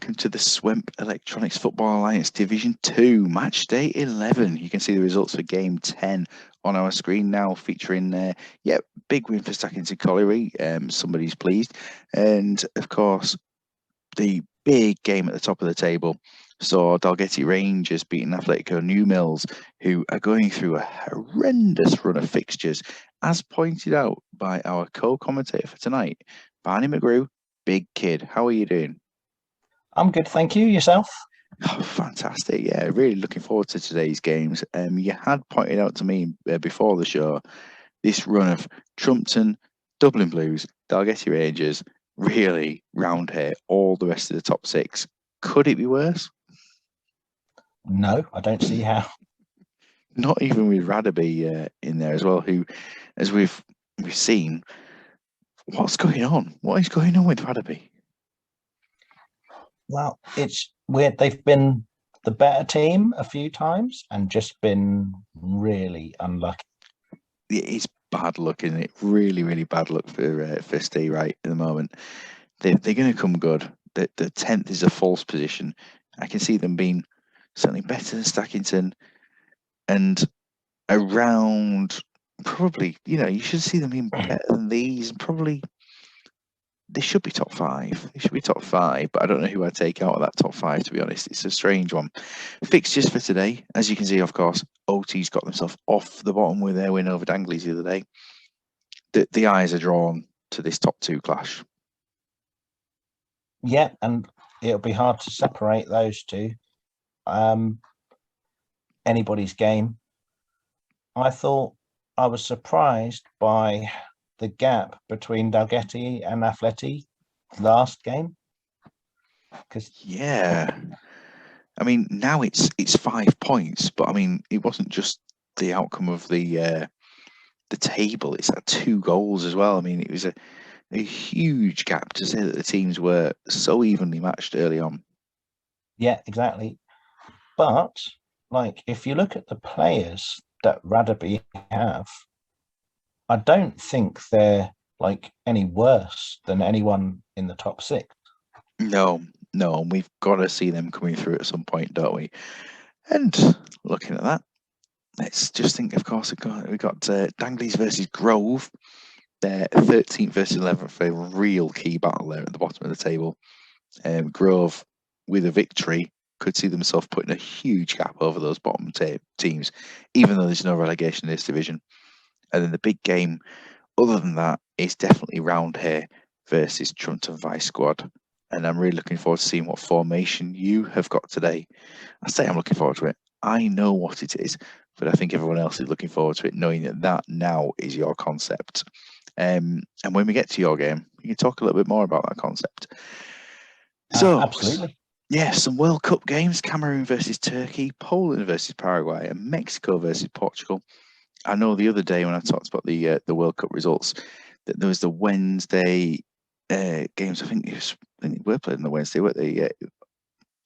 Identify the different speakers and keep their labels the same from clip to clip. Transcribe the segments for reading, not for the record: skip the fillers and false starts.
Speaker 1: welcome to the Swemp Electronics Football Alliance Division 2, Matchday 11. You can see the results for Game 10 on our screen now, featuring, big win for Stackington Colliery, somebody's pleased. And, of course, the big game at the top of the table saw Dalgety Rangers beating Atletico New Mills, who are going through a horrendous run of fixtures, as pointed out by our co-commentator for tonight, Barney McGrew. Big kid, how are you doing?
Speaker 2: I'm good, thank you. Yourself?
Speaker 1: Oh, fantastic. Yeah, really looking forward to today's games. You had pointed out to me before the show this run of Trumpton, Dublin Blues, Dalgety Rangers, really round here, all the rest of the top six. Could it be worse?
Speaker 2: No, I don't see how.
Speaker 1: Not even with Radaby in there as well, who, as we've seen, what's going on? What is going on with Radaby?
Speaker 2: Well, it's weird. They've been the better team a few times and just been really unlucky.
Speaker 1: It's bad luck, isn't it? Really, really bad luck for Steve right at the moment. They're going to come good. The 10th is a false position. I can see them being certainly better than Stackington, and around probably, you should see them being better than these, and probably they should be top five. They should be top five, but I don't know who I'd take out of that top five, to be honest. It's a strange one. Fixtures for today, as you can see, of course, OT's got themselves off the bottom with their win over Dangley's the other day. The eyes are drawn to this top two clash.
Speaker 2: Yeah, and it'll be hard to separate those two. Anybody's game. I thought I was surprised by the gap between Dalgety and Atleti last game.
Speaker 1: I mean, now it's 5 points, but I mean, it wasn't just the outcome of the table. It's at 2 goals as well. I mean, it was a huge gap to say that the teams were so evenly matched early on.
Speaker 2: Yeah, exactly. But if you look at the players that Radaby have, I don't think they're any worse than anyone in the top six.
Speaker 1: No, and we've got to see them coming through at some point, don't we? And looking at that, let's just think, of course, we got Dangley's versus Grove. They're 13th versus 11th, a real key battle there at the bottom of the table. Grove, with a victory, could see themselves putting a huge gap over those bottom teams, even though there's no relegation in this division. And then the big game, other than that, is definitely round here versus Trumpton Vice Squad. And I'm really looking forward to seeing what formation you have got today. I say I'm looking forward to it. I know what it is, but I think everyone else is looking forward to it, knowing that now is your concept. And when we get to your game, you can talk a little bit more about that concept. So,
Speaker 2: absolutely.
Speaker 1: Yes, some World Cup games: Cameroon versus Turkey, Poland versus Paraguay, and Mexico versus Portugal. I know the other day when I talked about the World Cup results that there was the Wednesday games. I think they were played on the Wednesday, weren't they?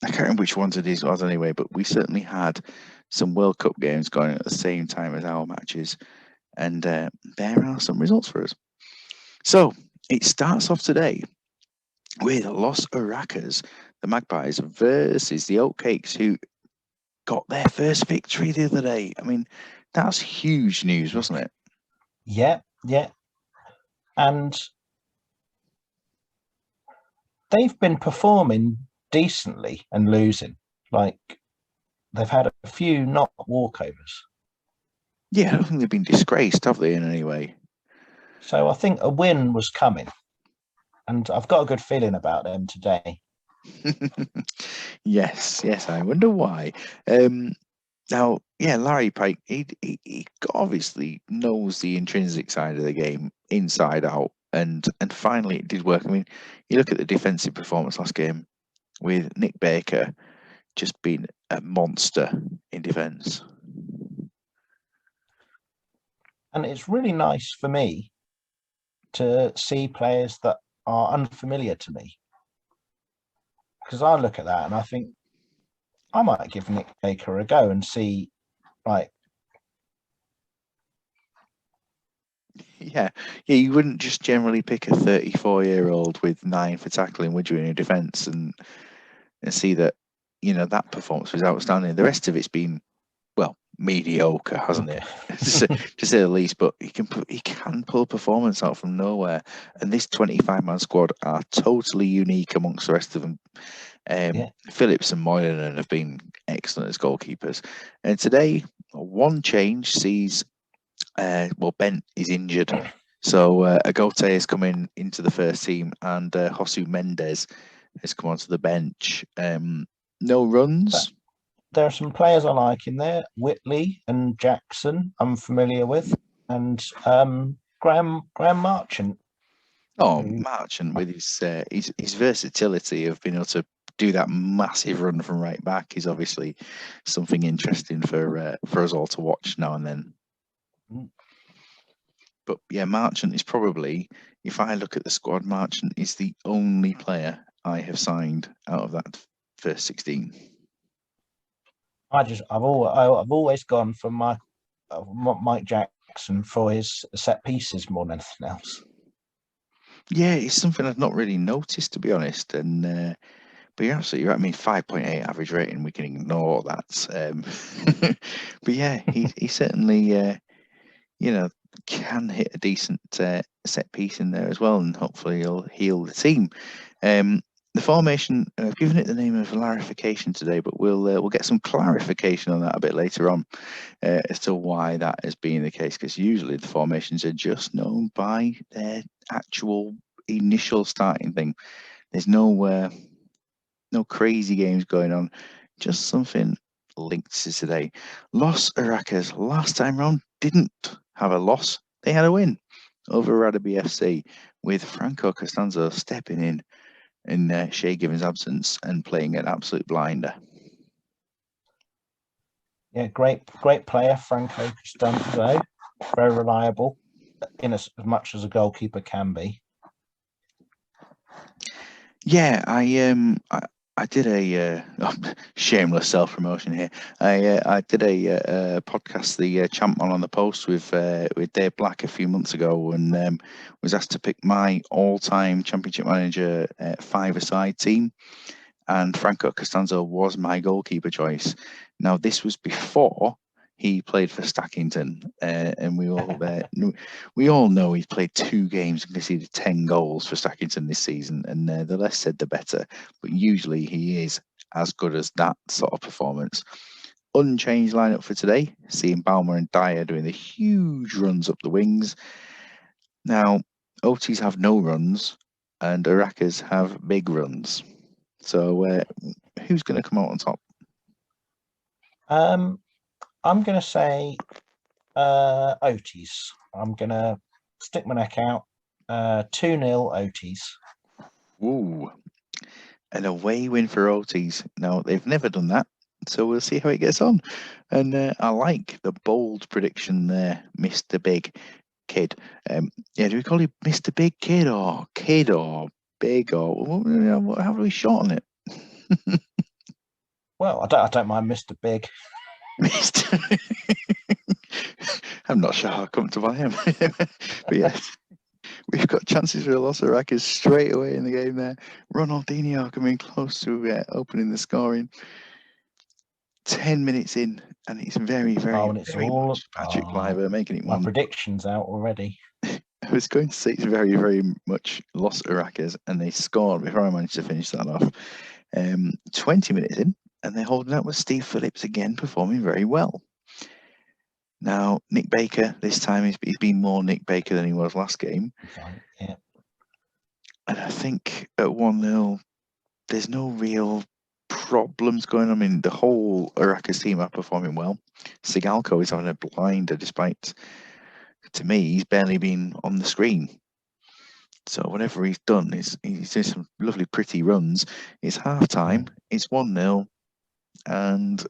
Speaker 1: I can't remember which ones it was anyway, but we certainly had some World Cup games going at the same time as our matches, and there are some results for us. So it starts off today with Los Urracas, the Magpies, versus the Oatcakes, who got their first victory the other day. I mean, that's huge news, wasn't it?
Speaker 2: Yeah. And they've been performing decently and losing. They've had a few not walkovers.
Speaker 1: Yeah, I don't think they've been disgraced, have they, in any way?
Speaker 2: So I think a win was coming. And I've got a good feeling about them today.
Speaker 1: yes, I wonder why. Now, Larry Pike, he obviously knows the intrinsic side of the game inside out, and finally it did work. I mean, you look at the defensive performance last game with Nick Baker just being a monster in defence.
Speaker 2: And it's really nice for me to see players that are unfamiliar to me. Because I look at that and I think I might give Nick Baker a go and see,
Speaker 1: Yeah, you wouldn't just generally pick a 34-year-old with 9 for tackling, would you, in your defence? And and see that, that performance was outstanding. The rest of it's been, well, mediocre, hasn't it? To say the least. But he can pull a performance out from nowhere, and this 25-man squad are totally unique amongst the rest of them. Phillips and Moynihan have been excellent as goalkeepers, and today one change sees Bent is injured, so Agote has come into the first team, and Josu Mendes has come onto the bench. No runs.
Speaker 2: There are some players I like in there. Whitley and Jackson, I'm familiar with, and Graham Marchant.
Speaker 1: Marchant with his versatility of being able to do that massive run from right back is obviously something interesting for us all to watch now and then. But yeah, Marchant is probably, if I look at the squad, Marchant is the only player I have signed out of that first 16.
Speaker 2: I've always gone for Mike Jackson for his set pieces more than anything else.
Speaker 1: Yeah, it's something I've not really noticed, to be honest. And but you're absolutely right. I mean, 5.8 average rating, we can ignore that. But yeah, he certainly can hit a decent set piece in there as well, and hopefully he'll heal the team. The formation, I've given it the name of clarification today, but we'll get some clarification on that a bit later on as to why that has been the case, because usually the formations are just known by their actual initial starting thing. There's no crazy games going on, just something linked to today. Los Aracas last time round didn't have a loss, they had a win over Radaby FC, with Franco Costanzo stepping in Shay Given's absence and playing an absolute blinder.
Speaker 2: Yeah, great player, Franco Costanzo. Very reliable, in as much as a goalkeeper can be.
Speaker 1: Yeah, I did a shameless self-promotion here. I did a podcast, the Champman on the Post, with Dave Black a few months ago, and was asked to pick my all-time Championship Manager 5-a-side team, and Franco Costanzo was my goalkeeper choice. Now, this was before he played for Stackington, and we all know he's played 2 games and conceded 10 goals for Stackington this season, and the less said the better. But usually he is as good as that sort of performance. Unchanged lineup for today, seeing Balmer and Dyer doing the huge runs up the wings. Now, Otis have no runs, and Aracas have big runs. So who's going to come out on top?
Speaker 2: I'm going to say Otis. I'm going to stick my neck out. 2-0 Otis.
Speaker 1: Ooh, an away win for Otis. Now, they've never done that, so we'll see how it gets on. And I like the bold prediction there, Mr. Big Kid. Do we call him Mr. Big Kid or Big, or how do we shorten it?
Speaker 2: Well, I don't mind Mr. Big.
Speaker 1: I'm not sure how comfortable I am. But yes, we've got chances for Los Aracas straight away in the game there. Ronaldinho coming close to opening the scoring. 10 minutes in, and it's very, very, very much Patrick Cliver making it
Speaker 2: my
Speaker 1: 1.
Speaker 2: prediction's out already.
Speaker 1: I was going to say it's very, very much Los Aracas, and they scored before I managed to finish that off. 20 minutes in, and they're holding out with Steve Phillips again, performing very well. Now, Nick Baker, this time he's been more Nick Baker than he was last game.
Speaker 2: Yeah.
Speaker 1: And I think at 1-0, there's no real problems going on. I mean, the whole Aracas team are performing well. Sigalko is having a blinder, despite, to me, he's barely been on the screen. So whatever he's done, he's doing some lovely, pretty runs. It's half time. It's 1-0, and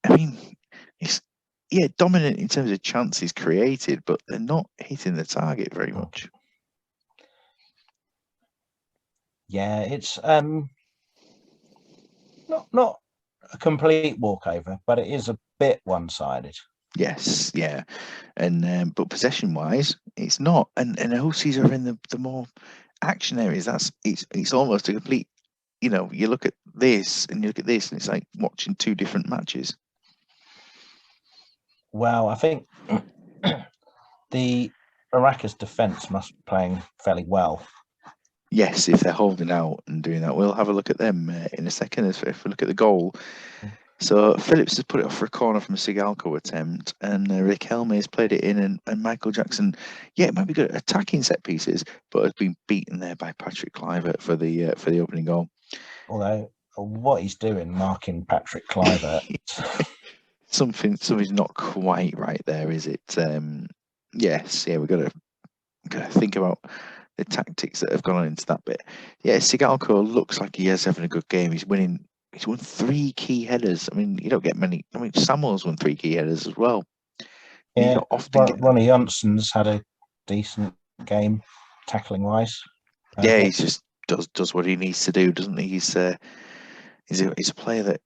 Speaker 1: I mean, it's dominant in terms of chances created, but they're not hitting the target very much.
Speaker 2: Yeah, it's not a complete walkover, but it is a bit one-sided.
Speaker 1: Yes, yeah, and but possession-wise, it's not. And OCs are in the more action areas. It's almost a complete you know, you look at this and you look at this, and it's like watching two different matches.
Speaker 2: Well, I think the Iraq's defence must be playing fairly well.
Speaker 1: Yes, if they're holding out and doing that, we'll have a look at them in a second. If we look at the goal, so Phillips has put it off for a corner from a Sigalko attempt, and Riquelme has played it in, and Michael Jackson, yeah, it might be good at attacking set pieces, but has been beaten there by Patrick Kluivert for the opening goal.
Speaker 2: Although what he's doing, marking Patrick Kluivert,
Speaker 1: something's not quite right there, is it? Yes, yeah, we've got to think about the tactics that have gone into that bit. Yeah, Sigalko looks like he is having a good game. He's winning. He's won 3 key headers. I mean, you don't get many. I mean, Samuel's won 3 key headers as well. You
Speaker 2: yeah,
Speaker 1: don't often get.
Speaker 2: Ronnie Johnson's had a decent game tackling wise.
Speaker 1: Yeah, he just does what he needs to do, doesn't he? He's a player that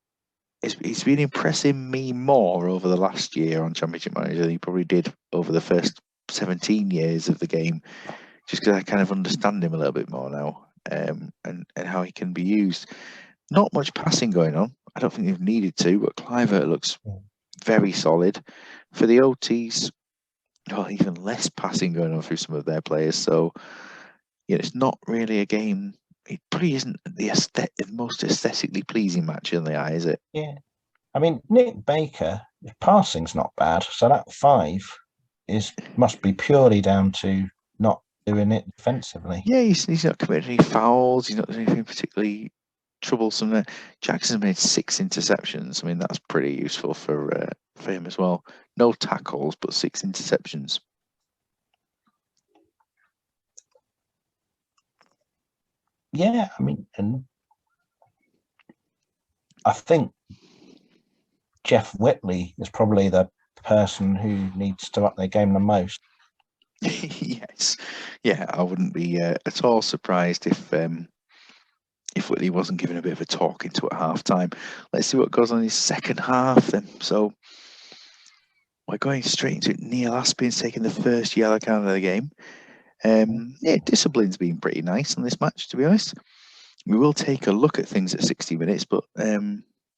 Speaker 1: he's been impressing me more over the last year on Championship Manager than he probably did over the first 17 years of the game, just because I kind of understand him a little bit more now, and how he can be used. Not much passing going on. I don't think they've needed to, but Kluivert looks very solid. For the OTs, well, even less passing going on through some of their players. So, yeah, it's not really a game. It probably isn't the most aesthetically pleasing match in the eye, is it?
Speaker 2: Yeah. I mean, Nick Baker, his passing's not bad. So that 5 must be purely down to not doing it defensively.
Speaker 1: Yeah, he's not committed any fouls. He's not doing anything particularly troublesome there. Jackson's made 6 interceptions. I mean, that's pretty useful for him as well. No tackles, but 6 interceptions.
Speaker 2: Yeah, I mean, and I think Jeff Whitley is probably the person who needs to up their game the most.
Speaker 1: Yes, yeah, I wouldn't be at all surprised if Whitley wasn't given a bit of a talking to at half time. Let's see what goes on in his second half then. So we're going straight into it. Neil Aspin's taking the first yellow card of the game. Yeah, discipline's been pretty nice on this match, to be honest. We will take a look at things at 60 minutes, but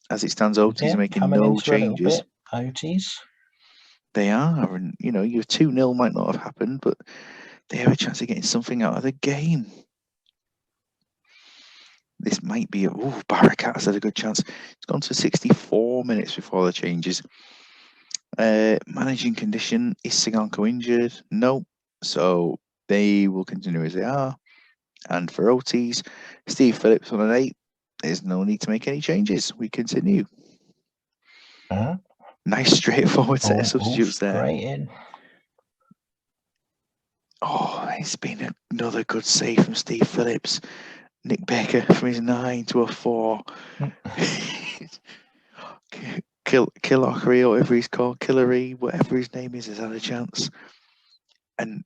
Speaker 1: as it stands, OTs are making no changes.
Speaker 2: OTs?
Speaker 1: They are, and you know, your 2-0 might not have happened, but they have a chance of getting something out of the game. This might be Barakat had a good chance. It's gone to 64 minutes before the changes. Managing condition, is Sigalko injured? No. So they will continue as they are. And for OTs, Steve Phillips on an 8. There's no need to make any changes. We continue. Nice straightforward set of substitutes there.
Speaker 2: Straight in.
Speaker 1: Oh, it's been another good save from Steve Phillips. Nick Baker from his 9 to a 4. Killockery, or whatever he's called, Killery, whatever his name is, has had a chance. And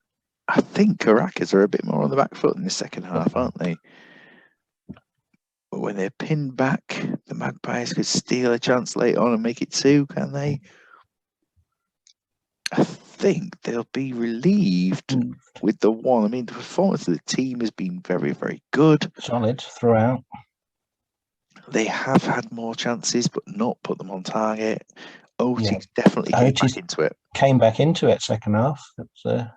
Speaker 1: I think Caracas are a bit more on the back foot in the second half, aren't they? But when they're pinned back, the Magpies could steal a chance late on and make it 2, can they? I think they'll be relieved with the 1. I mean, the performance of the team has been very, very good.
Speaker 2: Solid throughout.
Speaker 1: They have had more chances, but not put them on target. Otis definitely came back into it.
Speaker 2: Came back into it second half. It's a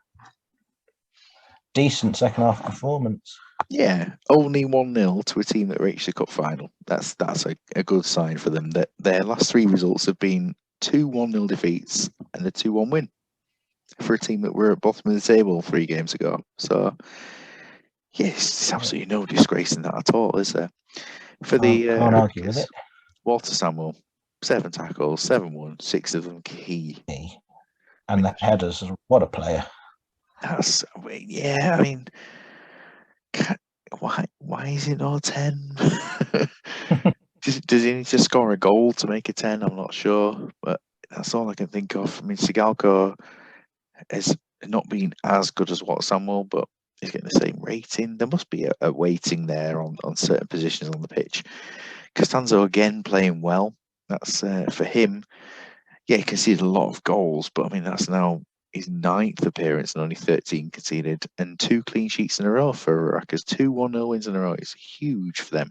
Speaker 2: decent second half performance.
Speaker 1: Yeah, only 1-0 to a team that reached the cup final. That's a good sign for them. That their last 3 results have been 2 1-0 defeats and a 2-1 win for a team that were at bottom of the table 3 games ago. So, yes, there's absolutely no disgrace in that at all, is there? For the
Speaker 2: can't argue with it.
Speaker 1: Walter Samuel, 7 tackles, 7-1, 6 of them key.
Speaker 2: And the headers, what a player.
Speaker 1: I mean, why is it not 10? Does he need to score a goal to make a 10? I'm not sure, but that's all I can think of. I mean, Sigalko has not been as good as Walter Samuel, but he's getting the same rating. There must be a weighting there on certain positions on the pitch. Costanzo again playing well. That's for him. Yeah, he conceded a lot of goals, but I mean, that's now his 9th appearance and only 13 conceded, and 2 clean sheets in a row for Racas. 2 1-0 wins in a row. It's huge for them.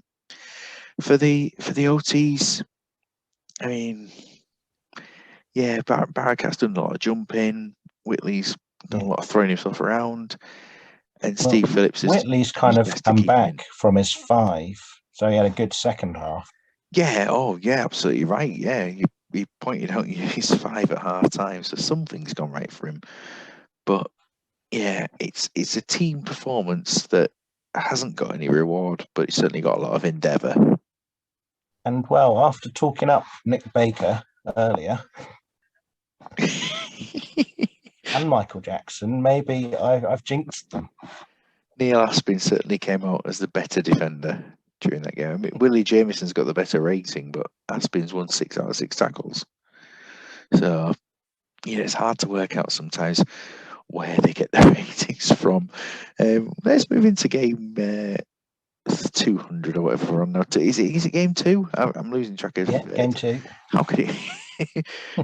Speaker 1: For the OTs, I mean, yeah, Barakat's done a lot of jumping. Whitley's done a lot of throwing himself around, and Steve Phillips is
Speaker 2: Whitley's kind of
Speaker 1: best to
Speaker 2: come
Speaker 1: keep him
Speaker 2: back
Speaker 1: in.
Speaker 2: from his 5, so he had a good second half.
Speaker 1: Yeah, oh yeah, absolutely right. Yeah, you pointed out he's 5 at half time, so something's gone right for him. But yeah, it's a team performance that hasn't got any reward, but it's certainly got a lot of endeavour.
Speaker 2: And well, after talking up Nick Baker earlier and Michael Jackson, maybe I've jinxed them.
Speaker 1: Neil Aspin certainly came out as the better defender during that game. I mean, Willie Jamieson's got the better rating, but Aspin's won 6 out of 6 tackles. So, it's hard to work out sometimes where they get their ratings from. Let's move into game 200 or whatever we're on now. Is it game 2? I'm losing track of.
Speaker 2: Yeah, game 2.
Speaker 1: How could it?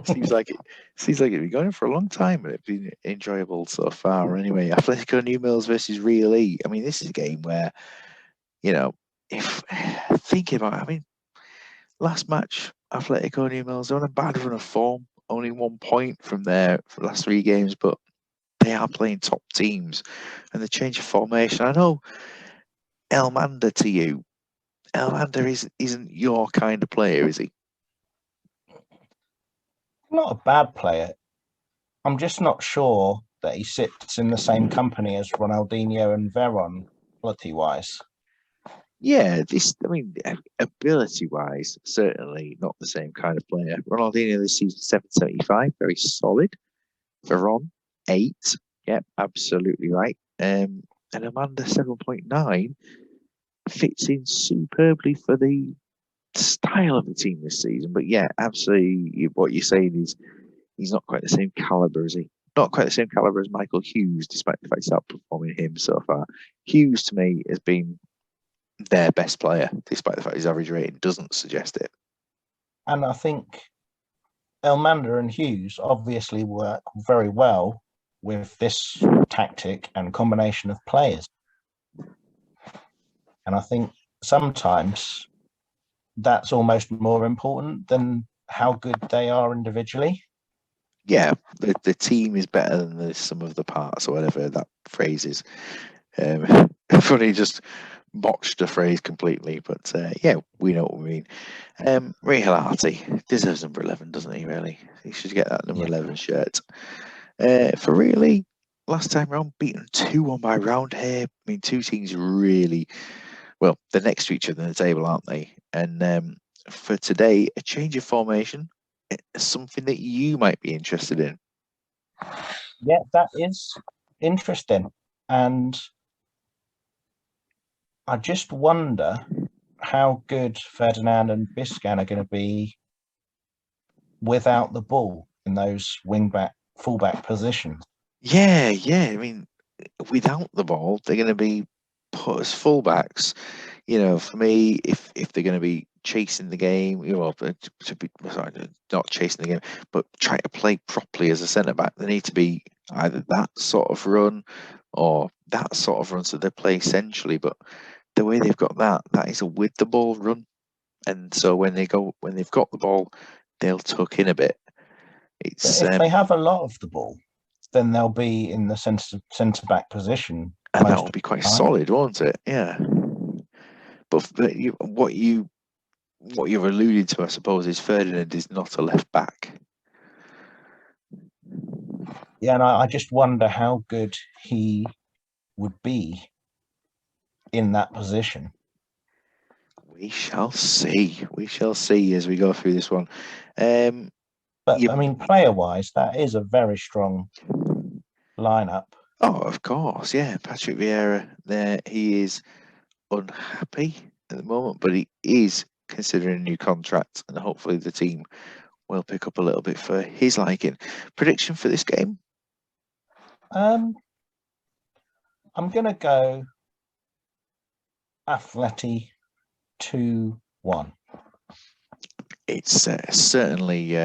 Speaker 1: seems like it's been going for a long time, and it's been enjoyable so far. Anyway, Atletico Newmills versus Real E. I mean, this is a game where, if thinking about it, I mean, last match, Atletico Newmills on a bad run of form, only 1 point from their last 3 games, but they are playing top teams, and the change of formation. I know Elmander to you. Elmander isn't your kind of player, is he?
Speaker 2: Not a bad player. I'm just not sure that he sits in the same company as Ronaldinho and Veron, quality-wise.
Speaker 1: Yeah, ability-wise, certainly not the same kind of player. Ronaldinho this season 775, very solid. Veron 8, yep, absolutely right. And Amanda 7.9 fits in superbly for the style of the team this season. But yeah, absolutely, what you're saying is he's not quite the same caliber as he. Not quite the same caliber as Michael Hughes, despite the fact he's outperforming him so far. Hughes, to me, has been their best player, despite the fact his average rating doesn't suggest it.
Speaker 2: And I think Elmander and Hughes obviously work very well with this tactic and combination of players. And I think sometimes that's almost more important than how good they are individually.
Speaker 1: Yeah, the team is better than the sum of the parts, or whatever that phrase is. Funny, just botched the phrase completely, but yeah, we know what we mean. Ray Hilarty deserves number 11, doesn't he, really? He should get that number 11 shirt. For really, last time round, beaten 2-1 by Roundhay. I mean, two teams really, well, they're next to each other in the table, aren't they? And for today, a change of formation, something that you might be interested in.
Speaker 2: Yeah, that is interesting. And I just wonder how good Ferdinand and Biscan are going to be without the ball in those wing-back, full-back positions.
Speaker 1: Yeah. I mean, without the ball, they're going to be put as fullbacks. For me, if they're going to be chasing the game, not chasing the game, but trying to play properly as a centre back, they need to be either that sort of run or that sort of run. So they play essentially, but the way they've got that is a with the ball run, and so when they've got the ball, they'll tuck in a bit.
Speaker 2: But if they have a lot of the ball, then they'll be in the centre back position,
Speaker 1: and that will be quite solid, won't it? Yeah. But what you've alluded to, I suppose, is Ferdinand is not a left back.
Speaker 2: Yeah, and I just wonder how good he would be in that position.
Speaker 1: We shall see. We shall see as we go through this one.
Speaker 2: But I mean, player-wise, that is a very strong lineup.
Speaker 1: Oh, of course, yeah. Patrick Vieira, there he is unhappy at the moment, but he is considering a new contract, and hopefully the team will pick up a little bit for his liking. Prediction for this game?
Speaker 2: I'm gonna go Atleti 2-1.
Speaker 1: It's certainly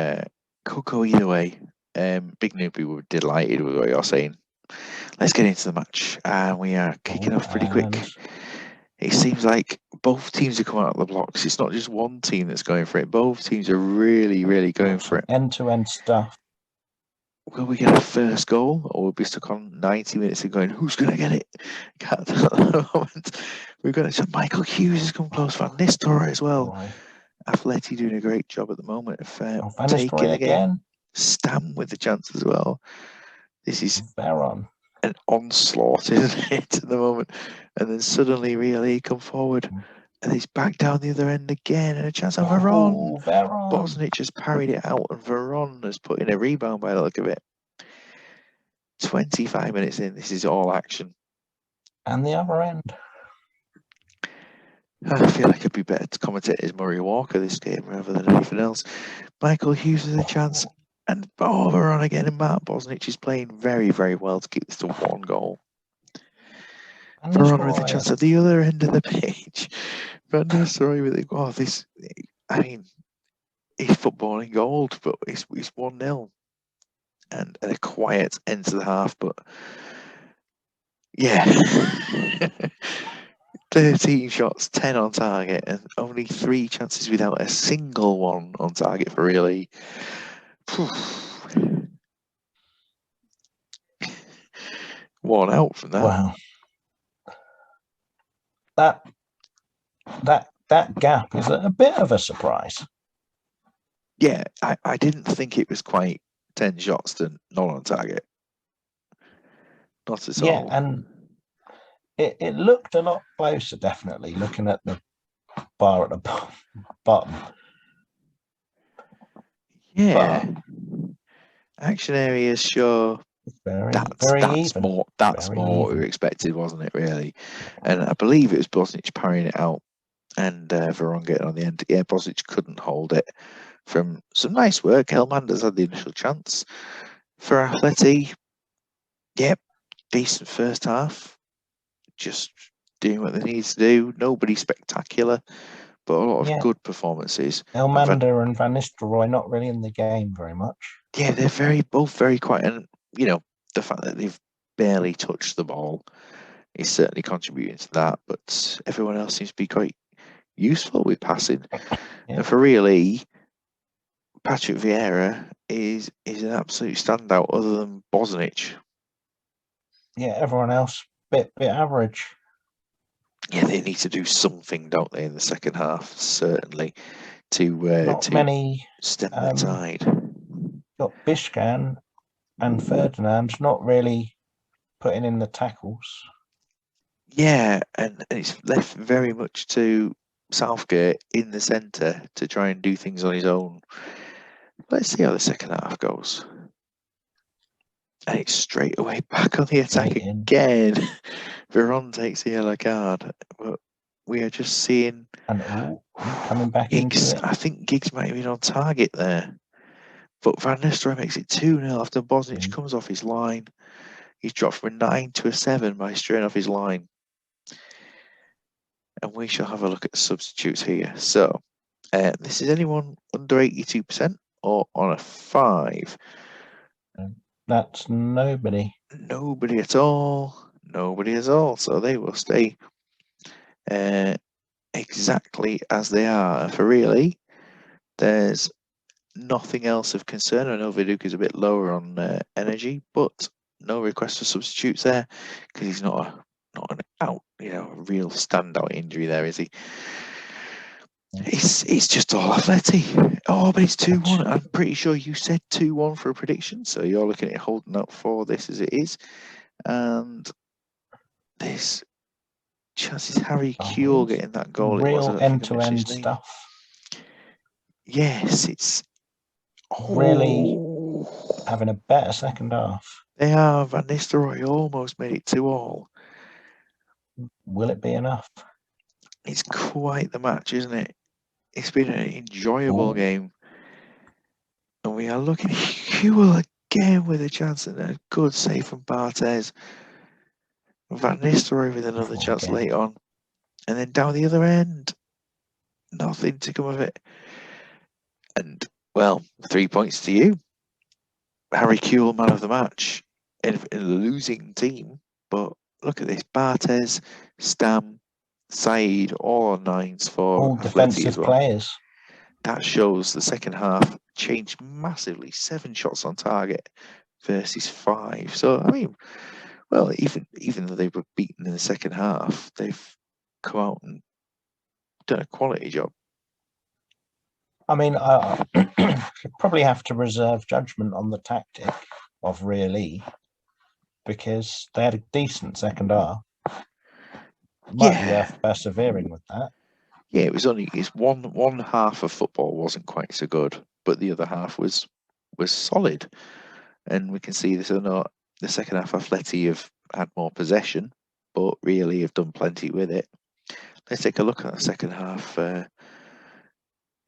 Speaker 1: could go either way. Big Noopy were delighted with what you're saying. Let's get into the match. We are kicking off pretty quick. it seems like both teams are coming out of the blocks. It's not just one team that's going for it. Both teams are really, really going for it.
Speaker 2: End-to-end stuff.
Speaker 1: Will we get a first goal, or will we be stuck on 90 minutes and going, who's going to get it? Can't tell at the moment. We've got it. So Michael Hughes has come close. Van Nistelrooy as well.
Speaker 2: Right.
Speaker 1: Atleti doing a great job at the moment of
Speaker 2: Van
Speaker 1: taking
Speaker 2: Nistelrooy
Speaker 1: the game.
Speaker 2: again.
Speaker 1: Stam with the chance as well. This is
Speaker 2: Veron.
Speaker 1: an onslaught, isn't it, at the moment? And then suddenly, really, come forward. And he's back down the other end again, and a chance on Veron.
Speaker 2: Oh, Veron.
Speaker 1: Bosnich has parried it out, and Veron has put in a rebound by the look of it. 25 minutes in, this is all action.
Speaker 2: And the other end.
Speaker 1: I feel like it'd be better to commentate as Murray Walker this game rather than anything else. Michael Hughes has a chance, and Veron again, and Mark Bosnich is playing very, very well to keep this to 1 goal. Veron with the chance at the other end of the pitch. Van Nistelrooy with it. Oh, this, I mean, it's footballing gold, but it's 1-0. And a quiet end to the half, but yeah. 13 shots, 10 on target, and only 3 chances without a single one on target for really. 1 out from that.
Speaker 2: Wow. That gap is a bit of a surprise.
Speaker 1: Yeah, I didn't think it was quite 10 shots to not on target. Not at all.
Speaker 2: Yeah, and it looked a lot closer, definitely, looking at the bar at the bottom.
Speaker 1: Yeah. Action areas, sure. That's
Speaker 2: even.
Speaker 1: more what we were expected, wasn't it, really? And I believe it was Bosnich parrying it out and Veron getting on the end. Yeah, Bosnich couldn't hold it from some nice work. Helmander's had the initial chance for Atleti. Yep, decent first half. Just doing what they need to do. Nobody spectacular, but a lot of good performances.
Speaker 2: Helmander and Van Nistelrooy not really in the game very much.
Speaker 1: Yeah, they're both very quiet, and you know, the fact that they've barely touched the ball is certainly contributing to that. But everyone else seems to be quite useful with passing.
Speaker 2: Yeah.
Speaker 1: And for really, Patrick Vieira is an absolute standout other than Bosnich.
Speaker 2: Yeah, everyone else bit average.
Speaker 1: Yeah, they need to do something, don't they, in the second half, certainly, to
Speaker 2: many
Speaker 1: stem the tide.
Speaker 2: Got Bishkan and Ferdinand not really putting in the tackles.
Speaker 1: Yeah, and it's left very much to Southgate in the centre to try and do things on his own. Let's see how the second half goes. And it's straight away back on the attack again. Veron takes the yellow card, but we are just seeing.
Speaker 2: And coming back
Speaker 1: Giggs,
Speaker 2: into it.
Speaker 1: I think Giggs might have been on target there. But Van Nistelrooy makes it 2-0 after Bosnich comes off his line. He's dropped from a 9 to a 7 by straying off his line. And we shall have a look at the substitutes here. So, this is anyone under 82% or on a 5?
Speaker 2: That's nobody.
Speaker 1: Nobody at all. Nobody at all. So they will stay exactly as they are. For really, there's nothing else of concern. I know Viduka is a bit lower on energy, but no request for substitutes there because he's not an out, a real standout injury there, is he? It's just all Atleti. Oh, but it's 2-1. I'm pretty sure you said 2-1 for a prediction, so you're looking at holding out for this as it is. And this chances Harry Kewell getting that goal.
Speaker 2: Real end-to-end stuff.
Speaker 1: Yes, it's
Speaker 2: really having a better second half.
Speaker 1: They are. Van Nistelrooy almost made it 2-2.
Speaker 2: Will it be enough?
Speaker 1: It's quite the match, isn't it? It's been an enjoyable game. And we are looking at Kewell again with a chance and a good save from Barthez. Van Nistelrooy with another chance late on. And then down the other end, nothing to come of it. And, well, 3 points to you. Harry Kewell, man of the match in a losing team. But look at this. Barthez, Stam, Saeed, all on nines for
Speaker 2: All
Speaker 1: Atleti as
Speaker 2: defensive
Speaker 1: well.
Speaker 2: players.
Speaker 1: That shows the second half changed massively. 7 shots on target versus 5. So I mean, well, even though they were beaten in the second half, they've come out and done a quality job.
Speaker 2: I mean, I probably have to reserve judgment on the tactic of really, because they had a decent second half. Might be worth persevering with that.
Speaker 1: Yeah, it's one half of football wasn't quite so good, but the other half was solid, and we can see this or not. The second half, Atleti have had more possession, but really have done plenty with it. Let's take a look at the second half.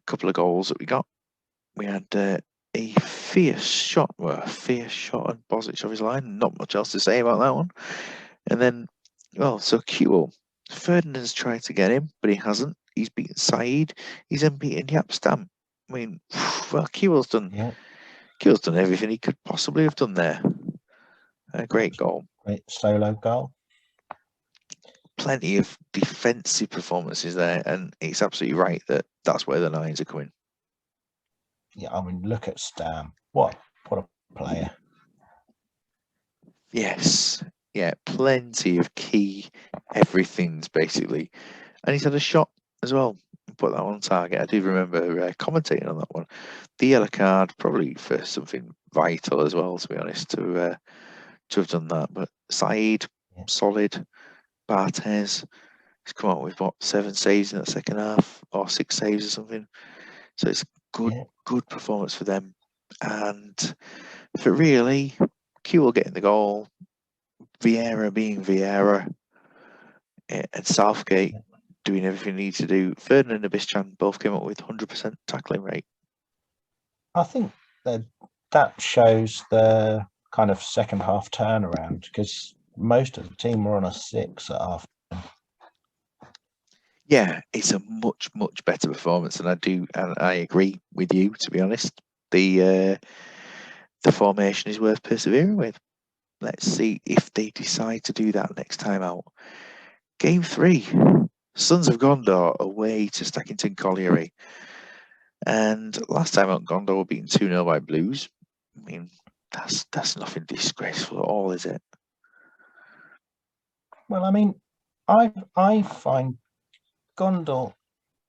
Speaker 1: Couple of goals that we got. We had a fierce shot on Bozic off his line. Not much else to say about that one. And then, well, so Kewell. Ferdinand's tried to get him, but he hasn't. He's beaten Saeed. He's then beaten Yapstam. I mean, well, Kewell's done everything he could possibly have done there. A great goal.
Speaker 2: Great solo goal.
Speaker 1: Plenty of defensive performances there, and it's absolutely right that that's where the nines are coming.
Speaker 2: Yeah, I mean, look at Stam. What a player.
Speaker 1: Yes. Yeah, plenty of key everythings, basically. And he's had a shot as well. Put that one on target. I do remember commentating on that one. The yellow card, probably for something vital as well, to be honest, to have done that. But Saeed, solid. Barthez, he's come out with, 7 saves in that second half, or 6 saves or something. So it's good performance for them. And for really, Kewell getting the goal, Vieira being Vieira, and Southgate doing everything he needs to do. Ferdinand and Bischan both came up with 100% tackling rate.
Speaker 2: I think that shows the kind of second half turnaround, because most of the team were on a 6 at half.
Speaker 1: Yeah, it's a much better performance, and I agree with you. To be honest, the formation is worth persevering with. Let's see if they decide to do that next time out. Game 3, Sons of Gondor away to Stackington Colliery. And last time out, Gondor were beaten 2-0 by Blues. I mean, that's nothing disgraceful at all, is it?
Speaker 2: Well, I mean, I find Gondor,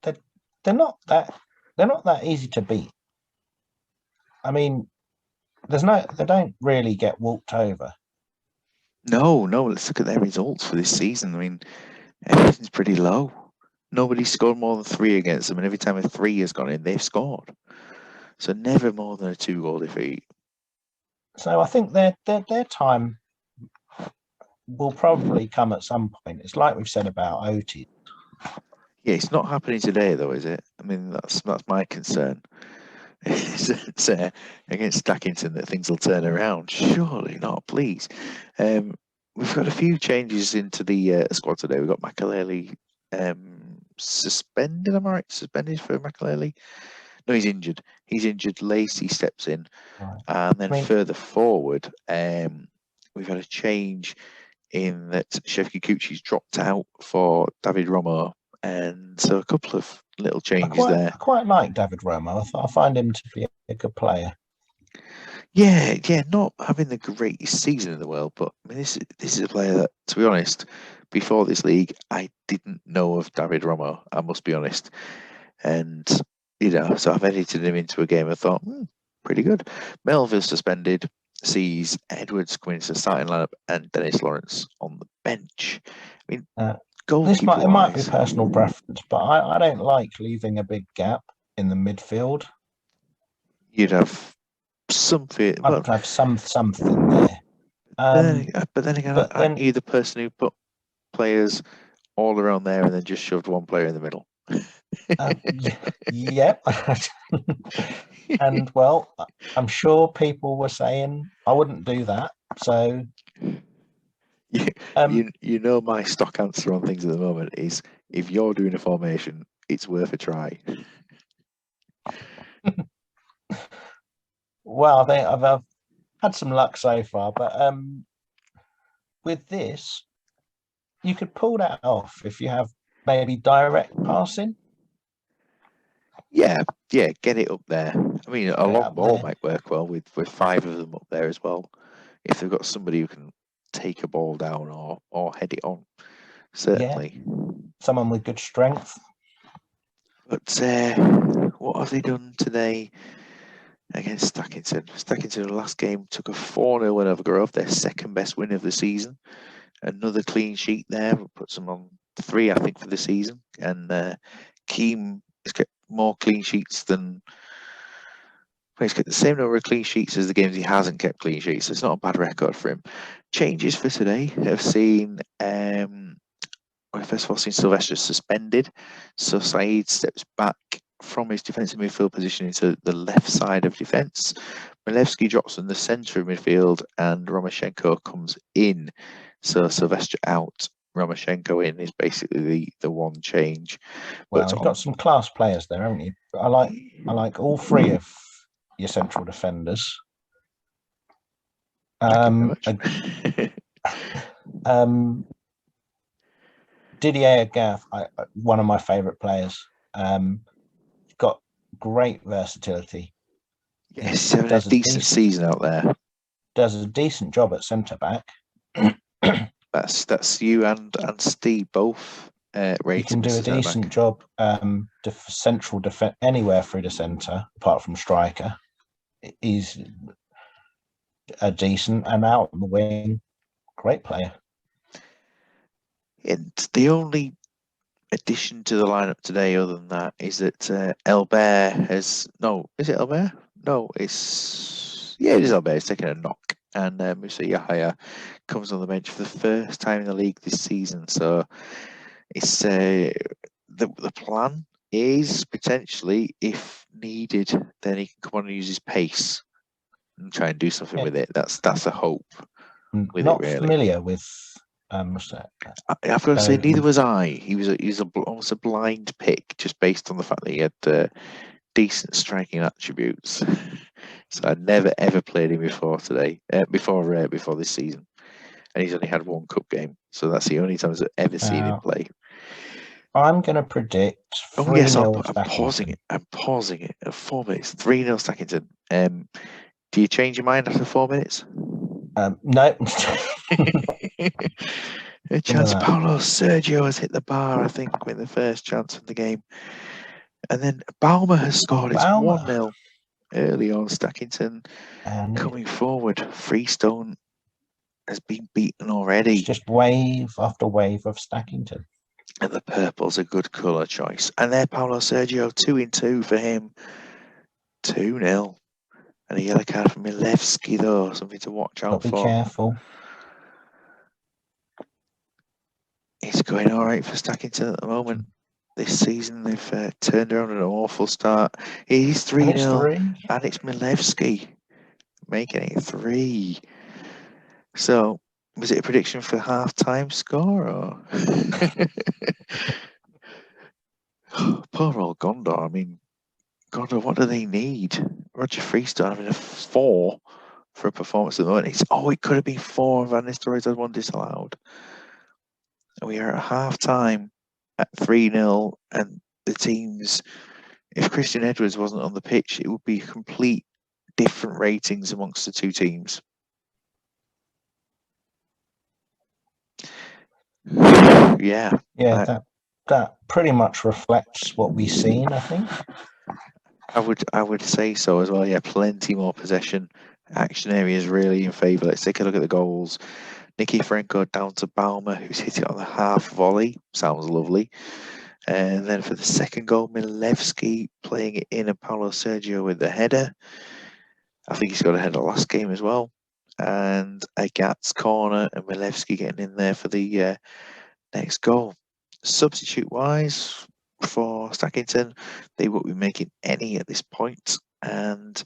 Speaker 2: they're not that easy to beat. I mean, they don't really get walked over.
Speaker 1: No. Let's look at their results for this season. I mean, everything's pretty low. Nobody's scored more than 3 against them, and every time a 3 has gone in, they've scored. So never more than a 2-goal defeat.
Speaker 2: So I think their time will probably come at some point. It's like we've said about Otis.
Speaker 1: Yeah, it's not happening today, though, is it? I mean, that's my concern. It's against Stackington that things will turn around. Surely not, please. We've got a few changes into the squad today. We've got Makaleli suspended. Am I right? Suspended for Makaleli? No, he's injured. Lacey steps in.
Speaker 2: Right.
Speaker 1: And then further forward, we've had a change in that Chef Kikuchi's dropped out for David Romo. And so a couple of little changes there.
Speaker 2: I quite like David Romo. I find him to be a good player.
Speaker 1: Yeah, not having the greatest season in the world, but I mean, this is a player that, to be honest, before this league, I didn't know of David Romo. I must be honest, and so I've edited him into a game. I thought, pretty good. Melville suspended, sees Edwards coming into the starting lineup, and Dennis Lawrence on the bench. I mean,
Speaker 2: it might be personal preference, but I don't like leaving a big gap in the midfield.
Speaker 1: You'd have something.
Speaker 2: I'd have something there.
Speaker 1: But then again, aren't you the person who put players all around there and then just shoved one player in the middle?
Speaker 2: Yep. And well, I'm sure people were saying I wouldn't do that. So
Speaker 1: you know my stock answer on things at the moment is, if you're doing a formation, it's worth a try.
Speaker 2: Well, I think I've had some luck so far, but with this, you could pull that off if you have maybe direct passing.
Speaker 1: Yeah, get it up there. I mean, a
Speaker 2: Get it
Speaker 1: long
Speaker 2: up
Speaker 1: ball
Speaker 2: there.
Speaker 1: might work well with 5 of them up there as well. If they've got somebody who can take a ball down or head it on, certainly.
Speaker 2: Someone with good strength.
Speaker 1: But what have they done today against Stackington? Stackington, the last game, took a 4-0 win over Grove, their second best win of the season. Another clean sheet there, puts them on 3, I think, for the season. And Keem has kept more clean sheets than. He's kept the same number of clean sheets as the games he hasn't kept clean sheets. So it's not a bad record for him. Changes for today have seen. First of all, seen Sylvester suspended. So Saeed steps back from his defensive midfield position into the left side of defence. Milevsky drops in the centre of midfield, and Romoshenko comes in. So Sylvester out, Romoshenko in is basically the one change.
Speaker 2: Well, you've got some class players there, haven't you? I like all 3 of your central defenders. Didier Gaff, one of my favourite players. Got great versatility.
Speaker 1: Yes, having a decent season out there.
Speaker 2: Does a decent job at centre back.
Speaker 1: That's you and Steve both.
Speaker 2: He can do a decent job. Central defence anywhere through the centre, apart from striker. He's a decent, and out on the wing, great player.
Speaker 1: And the only addition to the lineup today, other than that, is that Elbert has Is it Elbert? No, it is Elbert. He's taking a knock, and Musa Yahya comes on the bench for the first time in the league this season. So it's the plan is potentially, if needed, then he can come on and use his pace and try and do something with it. That's a hope.
Speaker 2: Not familiar with.
Speaker 1: I've got to say, neither was I. He was almost a blind pick, just based on the fact that he had decent striking attributes. So I'd never ever played him before this season, and he's only had 1 cup game. So that's the only time I've ever seen him play.
Speaker 2: I'm going to predict 3-0 Stackington.
Speaker 1: I'm pausing it at 4 minutes. 3-0 Stackington. Do you change your mind after 4 minutes?
Speaker 2: No.
Speaker 1: A chance. Paulo Sergio has hit the bar, I think, with the first chance of the game. And then Balmer has scored. It's 1-0 early on. Stackington coming forward. Freestone has been beaten already.
Speaker 2: It's just wave after wave of Stackington.
Speaker 1: And the purple's a good colour choice. And there, Paulo Sergio, 2-2 for him. 2-0. And a yellow card from Milevsky, though. Something to watch out for.
Speaker 2: Be careful.
Speaker 1: It's going all right for Stackington at the moment. This season, they've turned around an awful start. It is 3-0. And it's Milevsky making it 3. So, was it a prediction for half-time score? Or? Poor old Gondor. I mean, Gondor, what do they need? Roger Freestone having a 4 for a performance at the moment. It could have been 4 and Van Nistelrooy had 1 disallowed. We are at half-time at 3-0, and the teams, if Christian Edwards wasn't on the pitch, it would be complete different ratings amongst the 2 teams. Yeah.
Speaker 2: That pretty much reflects what we've seen, I think.
Speaker 1: I would say so as well. Yeah, plenty more possession. Action areas really in favour. Let's take a look at the goals. Nicky Franco down to Balmer, who's hit it on the half volley. Sounds lovely. And then for the second goal, Milevsky playing it in, and Paulo Sergio with the header. I think he's got a header last game as well. And a Gats corner, and Milevsky getting in there for the next goal. Substitute-wise for Stackington, they won't be making any at this point, and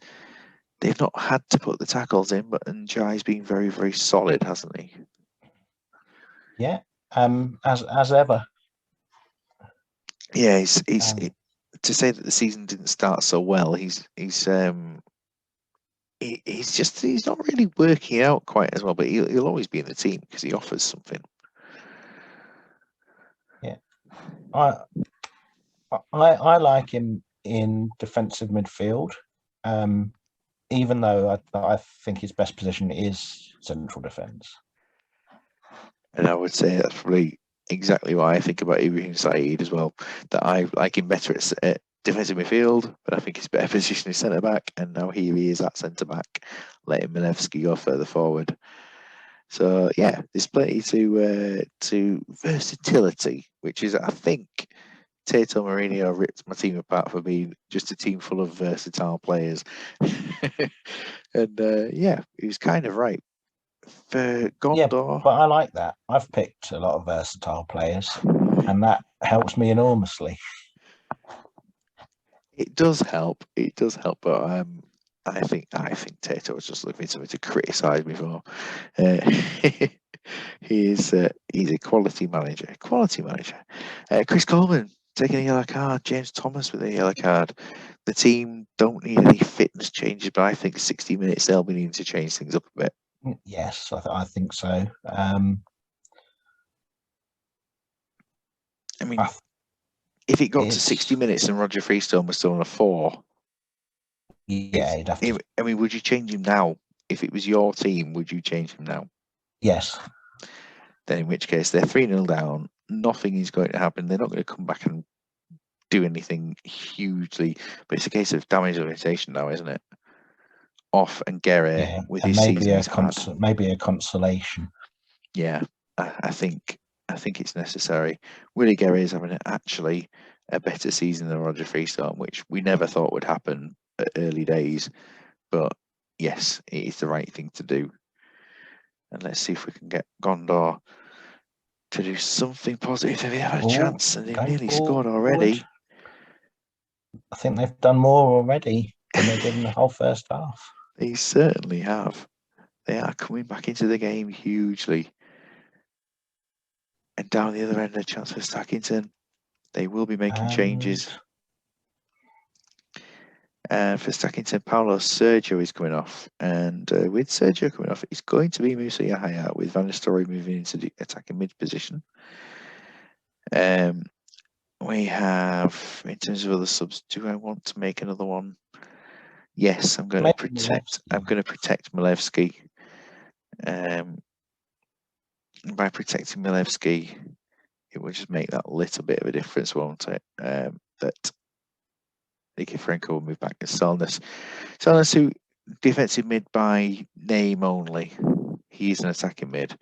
Speaker 1: they've not had to put the tackles in, but Njai's been very, very solid, hasn't he?
Speaker 2: Yeah, as ever.
Speaker 1: Yeah, to say that the season didn't start so well, he's not really working out quite as well, but he'll always be in the team because he offers something.
Speaker 2: Yeah. I like him in defensive midfield, even though I think his best position is central defence.
Speaker 1: And I would say that's probably exactly why I think about Ibrahim Saeed as well. That I like him better at defensive midfield, but I think his better position is centre back. And now here he is at centre back, letting Milevski go further forward. So yeah, there's plenty to versatility, which is I think Tato Mourinho ripped my team apart for being just a team full of versatile players. And yeah, he was kind of right. For Gondor,
Speaker 2: but I like that. I've picked a lot of versatile players, and that helps me enormously.
Speaker 1: it does help. It does help, but I think Tato was just looking for something to criticise me for. He's a quality manager. Chris Coleman taking a yellow card. James Thomas with a yellow card. The team don't need any fitness changes, but I think 60 minutes they'll be needing to change things up a bit.
Speaker 2: Yes, I think so.
Speaker 1: I mean, if it got to 60 minutes and Roger Freestone was still on a 4,
Speaker 2: yeah, he'd have to.
Speaker 1: I mean, would you change him now? If it was your team, would you change him now?
Speaker 2: Yes.
Speaker 1: Then in which case they're 3-0 down. Nothing is going to happen. They're not going to come back and do anything hugely. But it's a case of damage limitation now, isn't it? Off and Guerre with his season is hard.
Speaker 2: Maybe a consolation.
Speaker 1: Yeah, I think it's necessary. Willie Guerre is having actually a better season than Roger Freestone, which we never thought would happen at early days. But yes, it is the right thing to do. And let's see if we can get Gondor to do something positive. If they had a chance and they've nearly scored already.
Speaker 2: I think they've done more already than they did in the whole first half.
Speaker 1: They certainly have. They are coming back into the game hugely. And down the other end, a chance for Stackington. They will be making changes. For Stackington, Paulo Sergio is coming off. And with Sergio coming off, it's going to be Musa Yahya with Van der Story moving into the attacking mid position. We have, in terms of other subs, do I want to make another one? Yes, I'm going to protect. I'm going to protect Milevski. By protecting Milevski, it will just make that little bit of a difference, won't it? That Nicky Franco will move back to Salnes. Salnes, who defensive mid by name only. He's an attacking mid.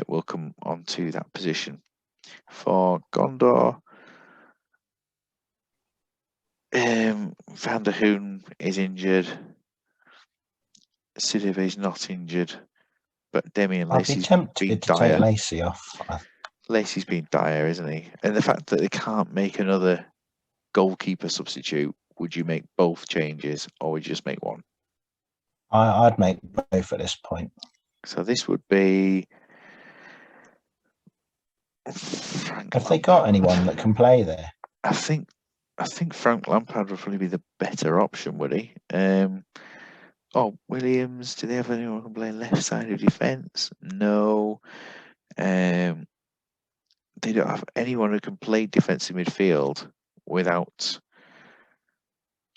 Speaker 1: Will come onto that position. For Gondor, Van der Hoon is injured. Sidibe is not injured, but Demian Lacey's been dire.
Speaker 2: Take Lacey off.
Speaker 1: Lacey's been dire, isn't he? And the fact that they can't make another goalkeeper substitute, would you make both changes or would you just make one?
Speaker 2: I'd make both at this point.
Speaker 1: So this would be.
Speaker 2: Have they got anyone that can play there?
Speaker 1: I think Frank Lampard would probably be the better option, would he? Williams, do they have anyone who can play left side of defence? No. They don't have anyone who can play defensive midfield without.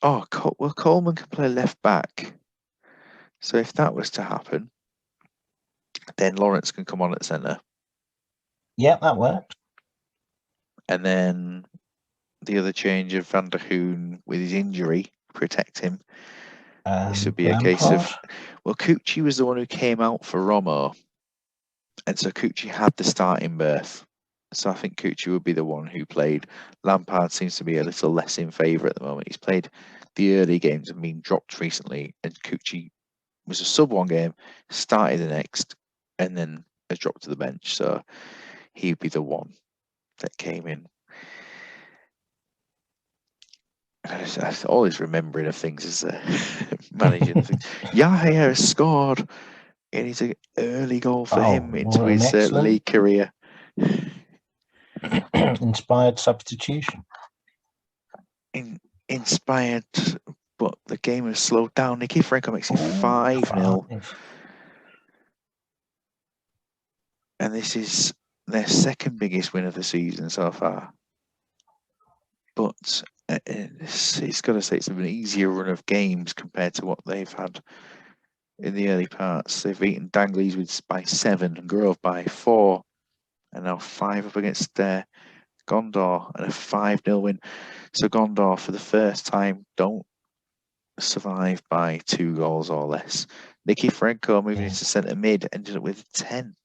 Speaker 1: Coleman can play left back. So if that was to happen, then Lawrence can come on at centre.
Speaker 2: Yeah, that works.
Speaker 1: And then the other change of Van der Hoon with his injury, protect him. This would be a case of, Cucci was the one who came out for Romo. And so Cucci had the starting berth. So I think Cucci would be the one who played. Lampard seems to be a little less in favour at the moment. He's played the early games and been dropped recently. And Cucci was a sub one game, started the next, and then has dropped to the bench. So he'd be the one that came in. I always remembering of things as managing things. Yahya has scored, and it's an early goal for him into his league career.
Speaker 2: Inspired substitution.
Speaker 1: Inspired, but the game has slowed down. Nicky Franco makes it 5-0. And this is their second biggest win of the season so far. But it's got to say it's an easier run of games compared to what they've had in the early parts. They've beaten Danglies by 7 and Grove by 4, and now 5 up against Gondor and a 5-0 win. So Gondor, for the first time, don't survive by 2 goals or less. Nicky Franco moving into centre mid ended up with 10.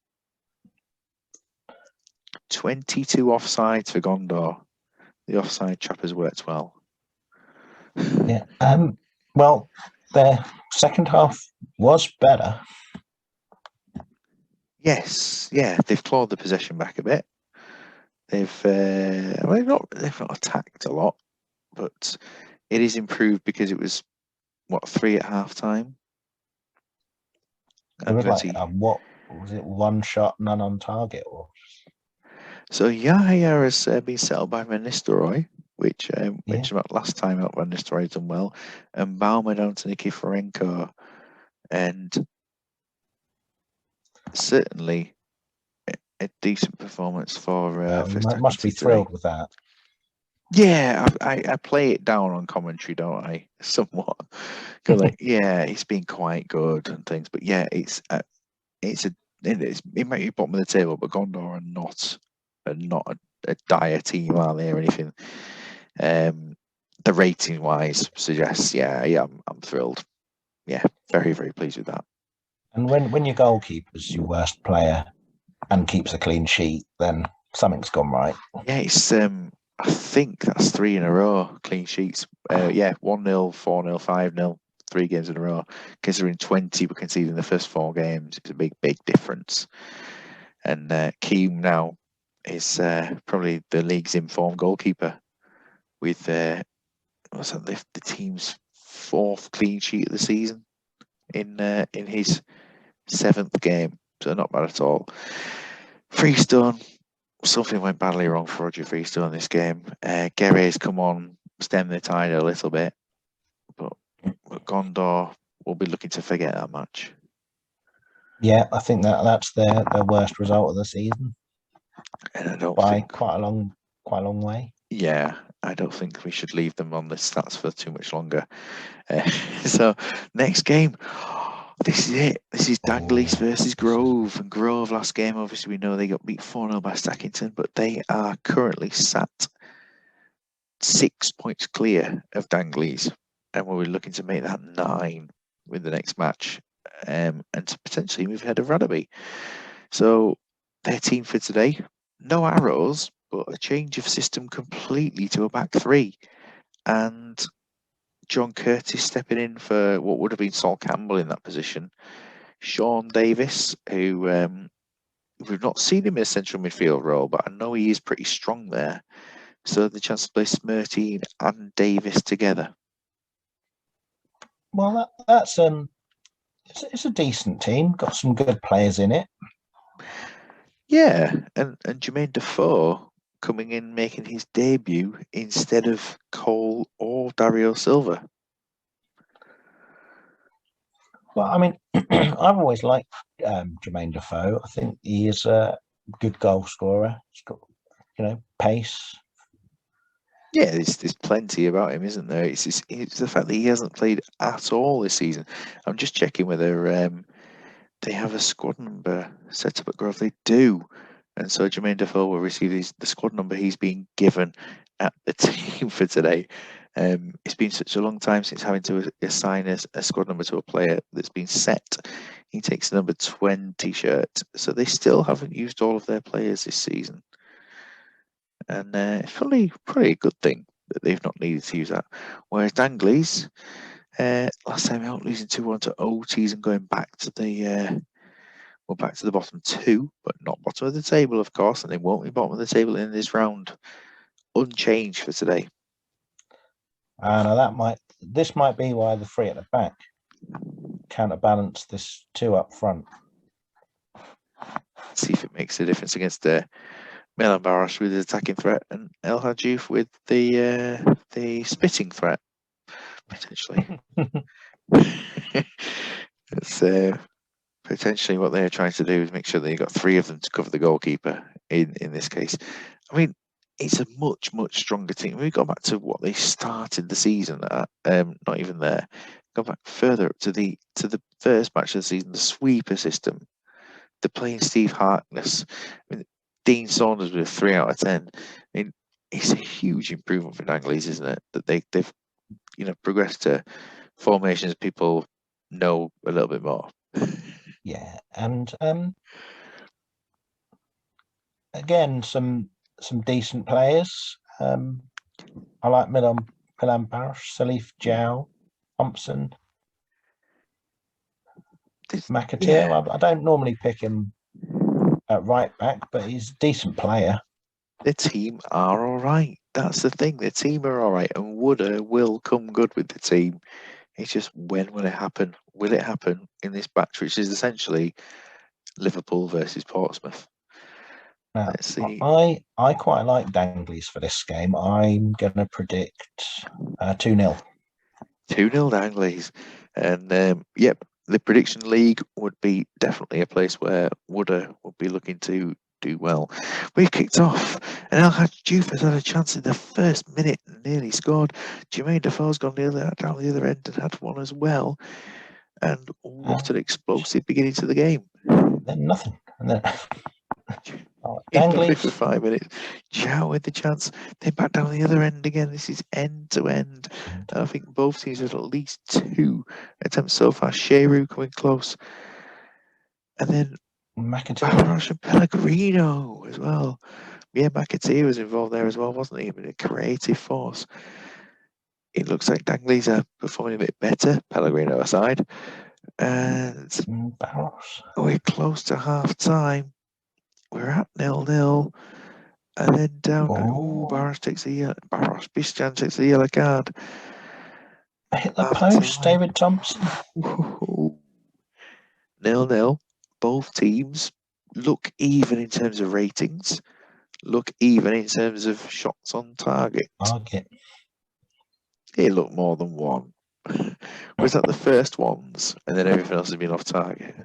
Speaker 1: 22 offsides for Gondor. The offside trap has worked well.
Speaker 2: Yeah. Well, their second half was better.
Speaker 1: Yes, yeah, they've clawed the possession back a bit. They've not attacked a lot, but it is improved because it was 3 at half time.
Speaker 2: It was like what was it? 1 shot, none on target, or
Speaker 1: so Yahya has been settled by Van Nistelrooy, which mentioned about last time out. Van Nistelrooy done well, and Baumer down to Nikiforenko, and certainly a decent performance for.
Speaker 2: Must be thrilled with that.
Speaker 1: Yeah, I play it down on commentary, don't I? Somewhat. Like, yeah, it's been quite good and things, but yeah, it might be bottom of the table, but Gondor are not a dire team, are they, or anything? The rating wise suggests, yeah, I'm thrilled. Yeah, very, very pleased with that.
Speaker 2: And when your goalkeeper's your worst player and keeps a clean sheet, then something's gone right.
Speaker 1: Yeah, it's I think that's 3 in a row clean sheets. 1-0, 4-0, 5-0, 3 games in a row. Considering 20 were conceded in the first 4 games, it's a big, big difference. And Keem now is probably the league's informed goalkeeper with the team's 4th clean sheet of the season in his 7th game. So not bad at all. Freestone. Something went badly wrong for Roger Freestone in this game. Guerre's come on, stem the tide a little bit, but Gondor will be looking to forget that match.
Speaker 2: Yeah, I think that's their worst result of the season.
Speaker 1: And I don't
Speaker 2: by
Speaker 1: think
Speaker 2: quite a long way.
Speaker 1: Yeah, I don't think we should leave them on the stats for too much longer. So next game. This is it. This is Danglies versus Grove. And Grove last game, obviously, we know they got beat 4-0 by Stackington, but they are currently sat 6 points clear of Danglies. And we'll be looking to make that 9 with the next match, and to potentially move ahead of Radaby. So their team for today, no arrows, but a change of system completely to a back 3. And John Curtis stepping in for what would have been Sol Campbell in that position. Sean Davis, who we've not seen him in a central midfield role, but I know he is pretty strong there. So the chance to play Smirtine and Davis together.
Speaker 2: Well, that's it's a decent team. Got some good players in it.
Speaker 1: Yeah, and Jermaine Defoe coming in, making his debut instead of Cole or Dario Silva.
Speaker 2: Well, I mean, I've always liked Jermaine Defoe. I think he is a good goal scorer. He's got, pace.
Speaker 1: Yeah, there's plenty about him, isn't there? It's the fact that he hasn't played at all this season. I'm just checking whether they have a squad number set up at Grove. They do. And so Jermaine Defoe will receive the squad number he's been given at the team for today. It's been such a long time since having to assign a squad number to a player that's been set. He takes the number 20 shirt. So they still haven't used all of their players this season. And it's probably a good thing that they've not needed to use that. Whereas Danglies, last time out, losing 2-1 to OTs and going back to the bottom 2, but not bottom of the table, of course, and they won't be bottom of the table in this round. Unchanged for today.
Speaker 2: And this might be why the 3 at the back counterbalance this 2 up front.
Speaker 1: See if it makes a difference against Milan Baros with the attacking threat and El Hadjouf with the spitting threat, potentially. It's potentially what they're trying to do is make sure that you've got 3 of them to cover the goalkeeper in this case. I mean, it's a much stronger team. We go back to what they started the season at. Not even there. Go back further up to the first match of the season, the sweeper system. They're playing Steve Harkness. I mean, Dean Saunders with a 3 out of 10. I mean, it's a huge improvement for Danglies, isn't it? That they've progressed to formations people know a little bit more.
Speaker 2: Yeah, and again, some decent players. I like Milan Barosh, Salif Jow, Thompson, McAteer.
Speaker 1: Yeah.
Speaker 2: I don't normally pick him at right back, but he's a decent player.
Speaker 1: The team are all right. That's the thing. The team are all right, and Wooder will come good with the team. It's just when will it happen? Will it happen in this match, which is essentially Liverpool versus Portsmouth?
Speaker 2: Now,
Speaker 1: Let's see.
Speaker 2: I quite like Danglies for this game. I'm going to predict 2-0.
Speaker 1: 2-0 Danglies. And yep, the prediction league would be definitely a place where Wooder would be looking to do well. We've kicked off, and El Hadj Diouf has had a chance in the first minute and nearly scored. Jermaine Defoe's gone down the other end and had one as well. And what an explosive beginning to the game.
Speaker 2: Then nothing. And then Danglies
Speaker 1: for 5 minutes. Chow with the chance. Then back down the other end again. This is end to end. And I think both teams had at least 2 attempts so far. Sheru coming close. And then Barosh and Pellegrino as well. Yeah, McAteer was involved there as well, wasn't he? I mean, a creative force. It looks like Danglies are performing a bit better, Pellegrino aside. And we're close to half time. We're at 0-0. And then down. Biszcan takes the yellow card.
Speaker 2: Hit the post, David Thompson.
Speaker 1: 0-0. Both teams look even in terms of ratings. Look even in terms of shots on target. It looked more than one. Was that the first ones, and then everything else has been off target?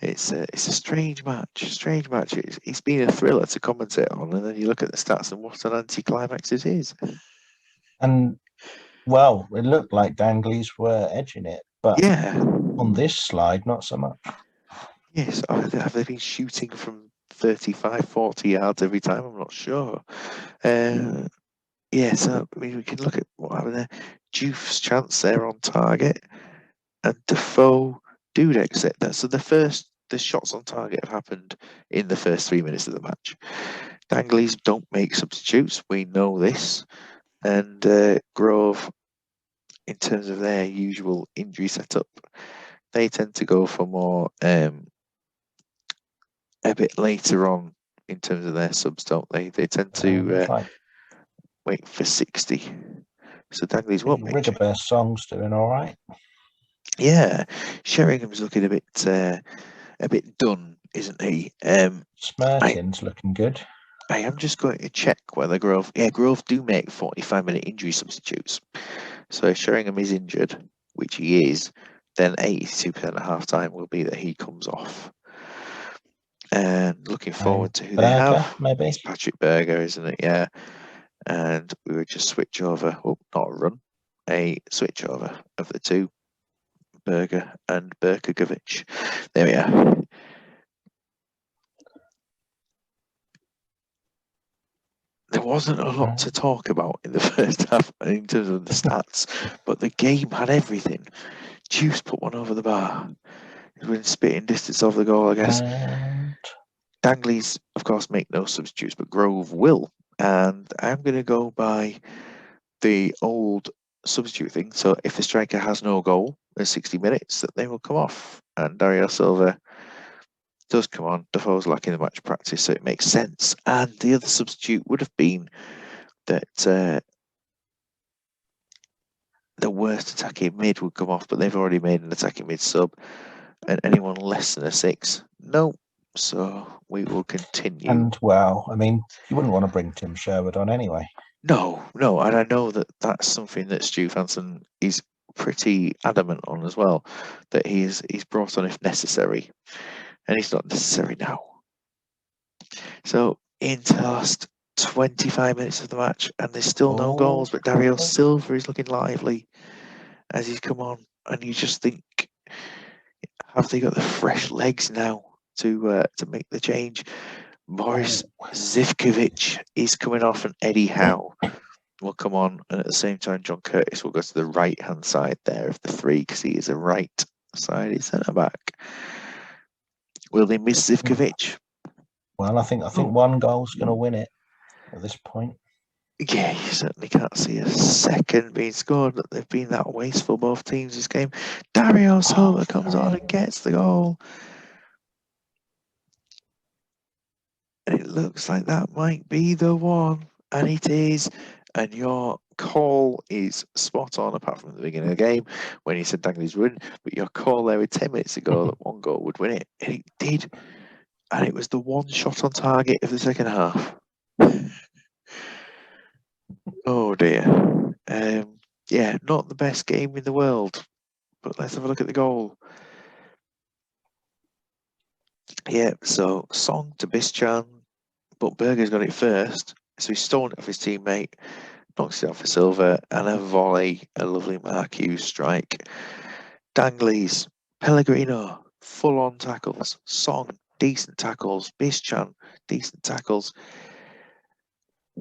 Speaker 1: It's a strange match. It's been a thriller to commentate on, and then you look at the stats and what an anticlimax it is.
Speaker 2: And well, it looked like Danglies were edging it, but
Speaker 1: yeah,
Speaker 2: on this slide, not so much.
Speaker 1: Yes, have they been shooting from 35, 40 yards every time? I'm not sure. Yeah, so I mean, we can look at what happened there. Diouf's chance there on target, and Defoe Dudek's set there. So the shots on target have happened in the first 3 minutes of the match. Danglies don't make substitutes. We know this. And Grove, in terms of their usual injury setup, they tend to go for more a bit later on in terms of their subs, don't they? They tend to wait for 60. So Danglies won't make
Speaker 2: Rigobert Song's doing all right.
Speaker 1: Yeah, Sheringham's looking a bit done, isn't he?
Speaker 2: Smertin's looking good.
Speaker 1: I am just going to check whether Grove do make 45-minute injury substitutes. So if Sheringham is injured, which he is, then 82% at half time will be that he comes off. And looking forward to who they have.
Speaker 2: Maybe.
Speaker 1: It's Patrick Berger, isn't it? Yeah. And we would just switch over, not a run, a switch over of the two, Berger and Berkovic. There we are. There wasn't a lot to talk about in the first half in terms of the stats, but the game had everything. Juice put one over the bar. He was within spitting distance of the goal, I guess. Danglies, of course, make no substitutes, but Grove will. And I'm going to go by the old substitute thing. So if the striker has no goal in 60 minutes, that they will come off. And Dario Silva does come on. Defoe's lacking the match practice, so it makes sense. And the other substitute would have been that the worst attacking mid would come off, but they've already made an attacking mid sub. And anyone less than a 6, no. So we will continue.
Speaker 2: And well, I mean, you wouldn't want to bring Tim Sherwood on anyway.
Speaker 1: No, and I know that that's something that Stu Fanson is pretty adamant on as well, that he's brought on if necessary, and he's not necessary now. So into the last 25 minutes of the match, and there's still no goals, but Dario
Speaker 2: Oh.
Speaker 1: Silva is looking lively as he's come on, and you just think, have they got the fresh legs now to make the change? Boris Zivkovic is coming off, and Eddie Howe will come on, and at the same time, John Curtis will go to the right-hand side there of the three because he is a right-sided centre-back. Will they miss Zivkovic?
Speaker 2: Well, I think one goal's going to win it at this point.
Speaker 1: Yeah, you certainly can't see a second being scored. They've been that wasteful, both teams, this game. Dario Silva comes on and gets the goal. And it looks like that might be the one. And it is. And your call is spot on, apart from the beginning of the game when you said Dagley's win. But your call there with 10 minutes ago that one goal would win it. And it did. And it was the one shot on target of the second half. Oh dear. Yeah, not the best game in the world. But let's have a look at the goal. Yeah, so Song to Bischan, but Berger's got it first. So he's stolen it off his teammate, knocks it off for Silva, and a volley, a lovely Mark Hughes strike. Dangley's, Pellegrino, full on tackles. Song, decent tackles. Bischan, decent tackles.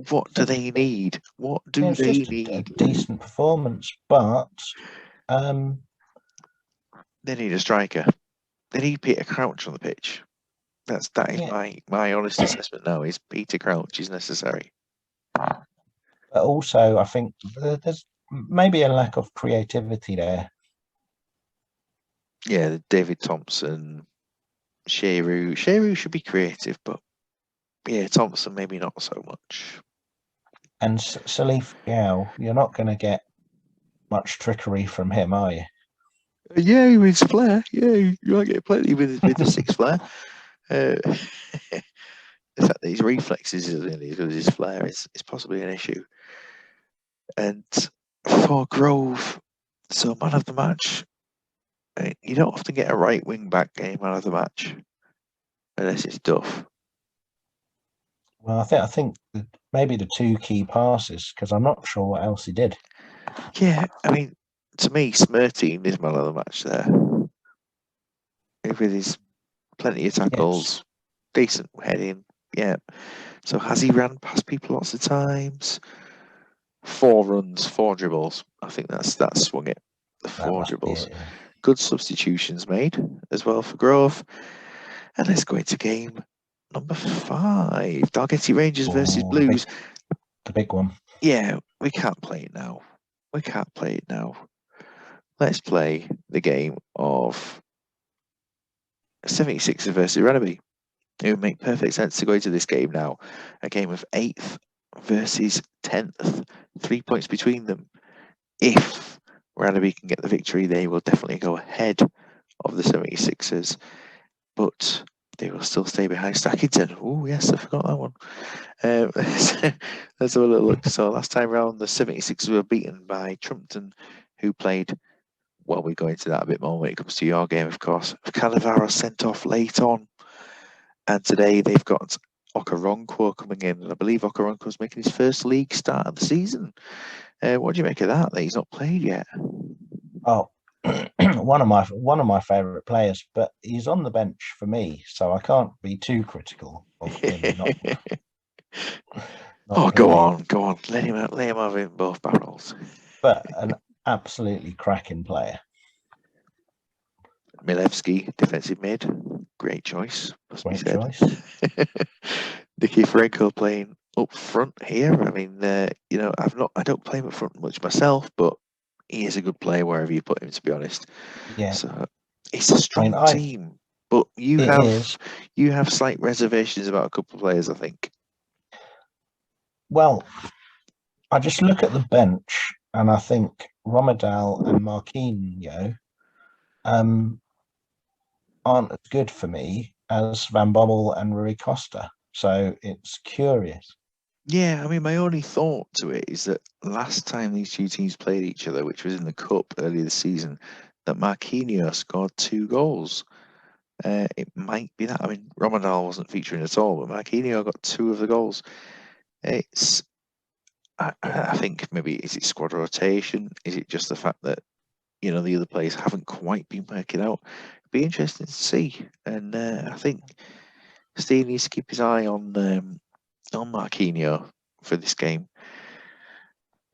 Speaker 1: What do they need? What do
Speaker 2: it's
Speaker 1: they
Speaker 2: just
Speaker 1: need?
Speaker 2: a decent performance, but
Speaker 1: they need a striker. They need Peter Crouch on the pitch. That is my honest assessment now. Is Peter Crouch is necessary.
Speaker 2: But also, I think there's maybe a lack of creativity there.
Speaker 1: Yeah, David Thompson, Shearu. Shearu should be creative, but yeah, Thompson maybe not so much.
Speaker 2: And Salif Yao, you're not going to get much trickery from him, are you?
Speaker 1: Yeah, with his flair. Yeah, you might get plenty with the six flair. The fact that his reflexes is really as good as his flair is possibly an issue. And for Grove, so man of the match, you don't often get a right wing back game man of the match unless it's Duff.
Speaker 2: Well, I think maybe the two key passes, because I'm not sure what else he did.
Speaker 1: Yeah, I mean, to me, Smirtine is man of the match there. With his plenty of tackles, decent heading, yeah. So has he ran past people lots of times? 4 runs, 4 dribbles. I think that's swung it. The 4 dribbles.
Speaker 2: Yeah.
Speaker 1: Good substitutions made as well for Grove. And let's go into game number 5. Dalgety Rangers versus Blues.
Speaker 2: The big one.
Speaker 1: Yeah, we can't play it now. We can't play it now. Let's play the game of 76ers versus Rugby. It would make perfect sense to go into this game now. A game of 8th versus 10th. 3 points between them. If Rugby can get the victory, they will definitely go ahead of the 76ers. But they will still stay behind Stackington. Oh, yes, I forgot that one. Let's have a little look. So last time round, the 76ers were beaten by Trumpton, who played, well, we go into that a bit more when it comes to your game, of course. Cannavaro sent off late on. And today they've got Okoronkwo coming in. And I believe Okoronkwo's making his first league start of the season. What do you make of that he's not played yet?
Speaker 2: Oh, one of my favourite players, but he's on the bench for me, so I can't be too critical of him.
Speaker 1: Go on. Let him have in both barrels.
Speaker 2: But an absolutely cracking player.
Speaker 1: Milevsky, defensive mid, great choice.
Speaker 2: Great choice.
Speaker 1: Nikiforenko playing up front here. I mean, I don't play him up front much myself, but he is a good player wherever you put him. To be honest,
Speaker 2: yeah.
Speaker 1: So it's a strong team, but you have slight reservations about a couple of players, I think.
Speaker 2: Well, I just look at the bench and I think Romadal and Marquinhos aren't as good for me as Van Bommel and Rui Costa. So it's curious.
Speaker 1: Yeah, I mean, my only thought to it is that last time these two teams played each other, which was in the Cup earlier this season, that Marquinhos scored 2 goals. It might be that. I mean, Romadal wasn't featuring at all, but Marquinhos got 2 of the goals. It's, I think maybe, is it squad rotation? Is it just the fact that, the other players haven't quite been working out? It'd be interesting to see. And I think Steve needs to keep his eye on Marquinhos for this game.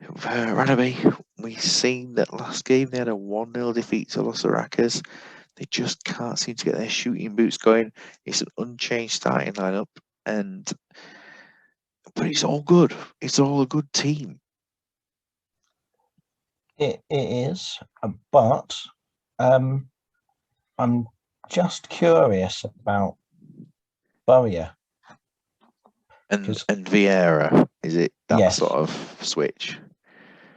Speaker 1: Radaby, we've seen that last game they had a 1-0 defeat to Los Aracas. They just can't seem to get their shooting boots going. It's an unchanged starting lineup, but it's all good. It's all a good team.
Speaker 2: It is, but I'm just curious about Bowyer.
Speaker 1: And Vieira, is it that
Speaker 2: Yes.
Speaker 1: sort of switch?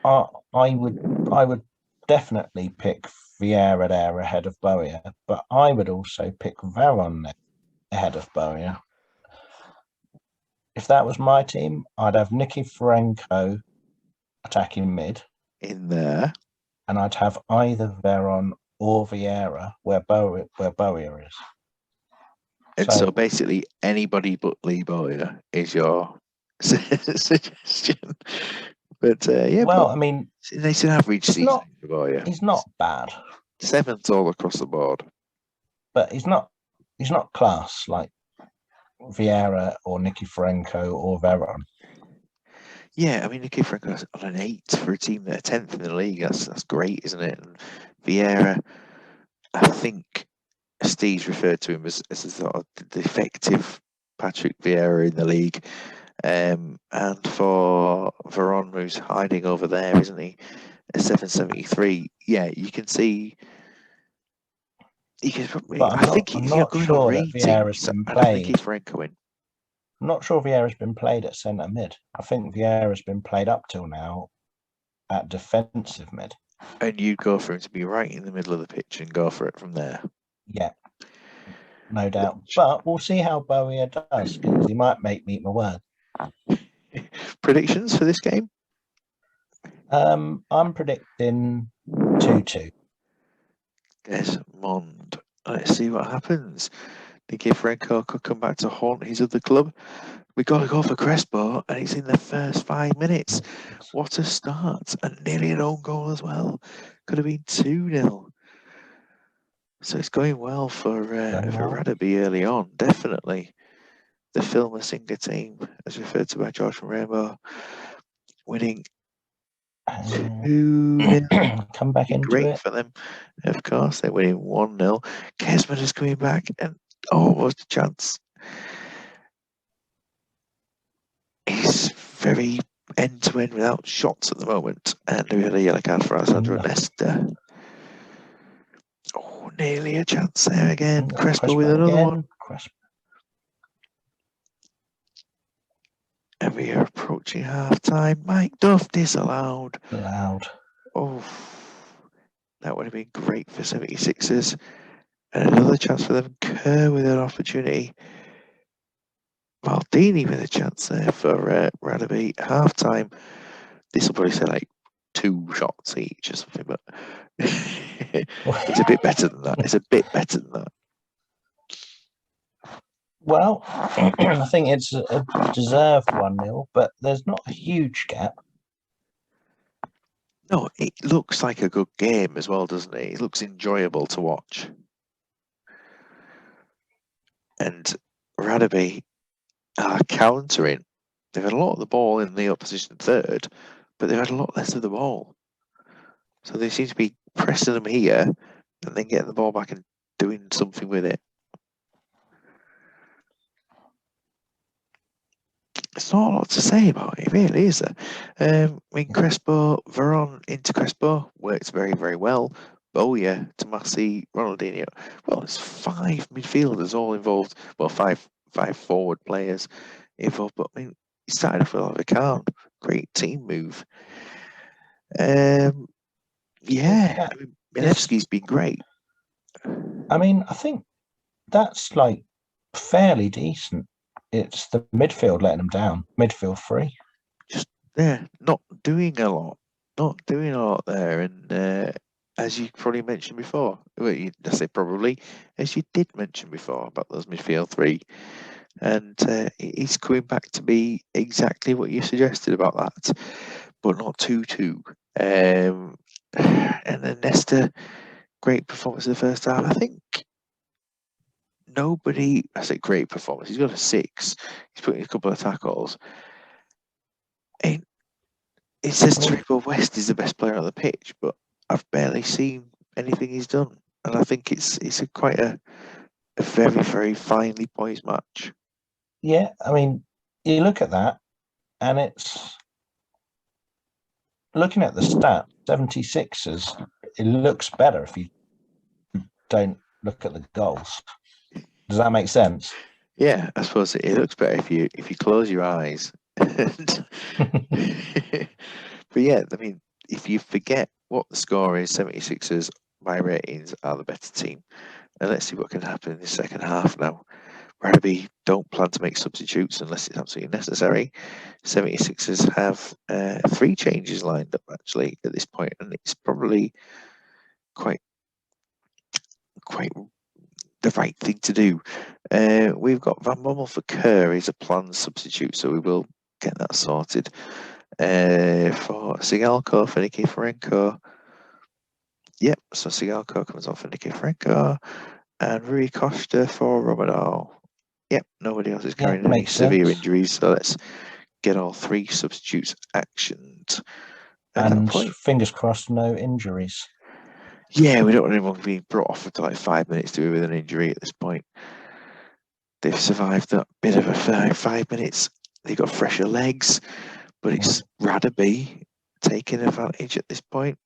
Speaker 2: I would definitely pick Vieira there ahead of Bowyer, but I would also pick Veron ahead of Bowyer. If that was my team, I'd have Nicky Franco attacking mid
Speaker 1: in there,
Speaker 2: and I'd have either Veron or Vieira where Bowyer is.
Speaker 1: And so basically, anybody but Lee Bowyer is your suggestion. But
Speaker 2: well, I mean,
Speaker 1: it's an average season for Bowyer.
Speaker 2: He's not bad.
Speaker 1: 7th all across the board.
Speaker 2: But he's not class like Vieira or Nicky Franco or Veron.
Speaker 1: Yeah, I mean, Nicky Franco's on an 8 for a team that are 10th in the league. That's great, isn't it? And Vieira, I think Steve's referred to him as a sort of the effective Patrick Vieira in the league. And for Veron, who's hiding over there, isn't he? At 773. Yeah, you can see. I think if you're going on ratings, I'd have Nicky Franco in.
Speaker 2: I'm not sure Vieira's been played at centre mid. I think Vieira's been played up till now at defensive mid.
Speaker 1: And you'd go for him to be right in the middle of the pitch and go for it from there.
Speaker 2: Yeah, no doubt. But we'll see how Bowyer does, because he might make me eat my word.
Speaker 1: Predictions for this game?
Speaker 2: I'm predicting 2-2.
Speaker 1: Desmond. Let's see what happens. Nicky Franco could come back to haunt his other club. We got to go for Crespo, and it's in the first 5 minutes. What a start. And nearly an own goal as well. Could have been 2-0. So it's going well for Radaby early on, definitely. The Filmer Singer team, as referred to by George from Rainbow, winning 2-0.
Speaker 2: Come back into
Speaker 1: great
Speaker 2: it.
Speaker 1: For them, of course. They're winning 1-0. Kesman is coming back, and almost a chance. He's very end-to-end without shots at the moment. And we had a yellow card for Alessandro Nesta. Oh, nearly a chance there again. Crespo with another one. And we are approaching half-time. Mike Duff disallowed. Oh, that would have been great for 76ers. And another chance for them. Kerr with an opportunity. Maldini with a chance there for Radaby. Half-time. This will probably say like 2 shots each or something, but it's a bit better than that.
Speaker 2: Well, I think it's a deserved 1-0, but there's not a huge gap.
Speaker 1: No, it looks like a good game as well, doesn't it? It looks enjoyable to watch. And Radaby are countering. They've had a lot of the ball in the opposition third, but they've had a lot less of the ball. So they seem to be pressing them here and then getting the ball back and doing something with it. It's not a lot to say about it, really, is there? I mean, Crespo, Veron into Crespo works very, very well. Bowyer, Tomasi, Ronaldinho. Well, it's 5 midfielders all involved. Well, five forward players involved. But I mean, he started off with Oliver Kahn. Great team move. Yeah, I mean, Milevski's been great.
Speaker 2: I mean, I think that's like fairly decent. It's the midfield letting them down. Midfield 3.
Speaker 1: Just not doing a lot. Not doing a lot there. And as you probably mentioned before, I say probably, as you did mention before about those midfield three, and he's coming back to be exactly what you suggested about that, but not 2-2. And then Nesta, great performance in the first half. I think I say great performance. He's got a 6. He's putting a couple of tackles. And it says Taribo West is the best player on the pitch, but I've barely seen anything he's done. And I think it's quite a very, very finely poised match.
Speaker 2: Yeah, I mean, you look at that, and it's looking at the stat, 76ers, it looks better if you don't look at the goals. Does that make sense?
Speaker 1: Yeah, I suppose it looks better if you close your eyes. But yeah, I mean, if you forget what the score is, 76ers by ratings are the better team. And let's see what can happen in the second half now. Rugby don't plan to make substitutes unless it's absolutely necessary. 76ers have 3 changes lined up actually at this point, and it's probably quite the right thing to do. We've got Van Bommel for Kerr. He's a planned substitute, so we will get that sorted. For Sigalko, for Nikiforenko. Yep, so Sigalko comes on for Nikiforenko. And Rui Costa for Romano. Yep, nobody else is carrying any severe injuries, so let's get all 3 substitutes actioned. At
Speaker 2: and
Speaker 1: that point,
Speaker 2: fingers crossed, no injuries.
Speaker 1: Yeah, we don't want anyone being brought off for like 5 minutes to be with an injury at this point. They've survived that bit of a 5 minutes. They've got fresher legs, but it's Radaby taking advantage at this point.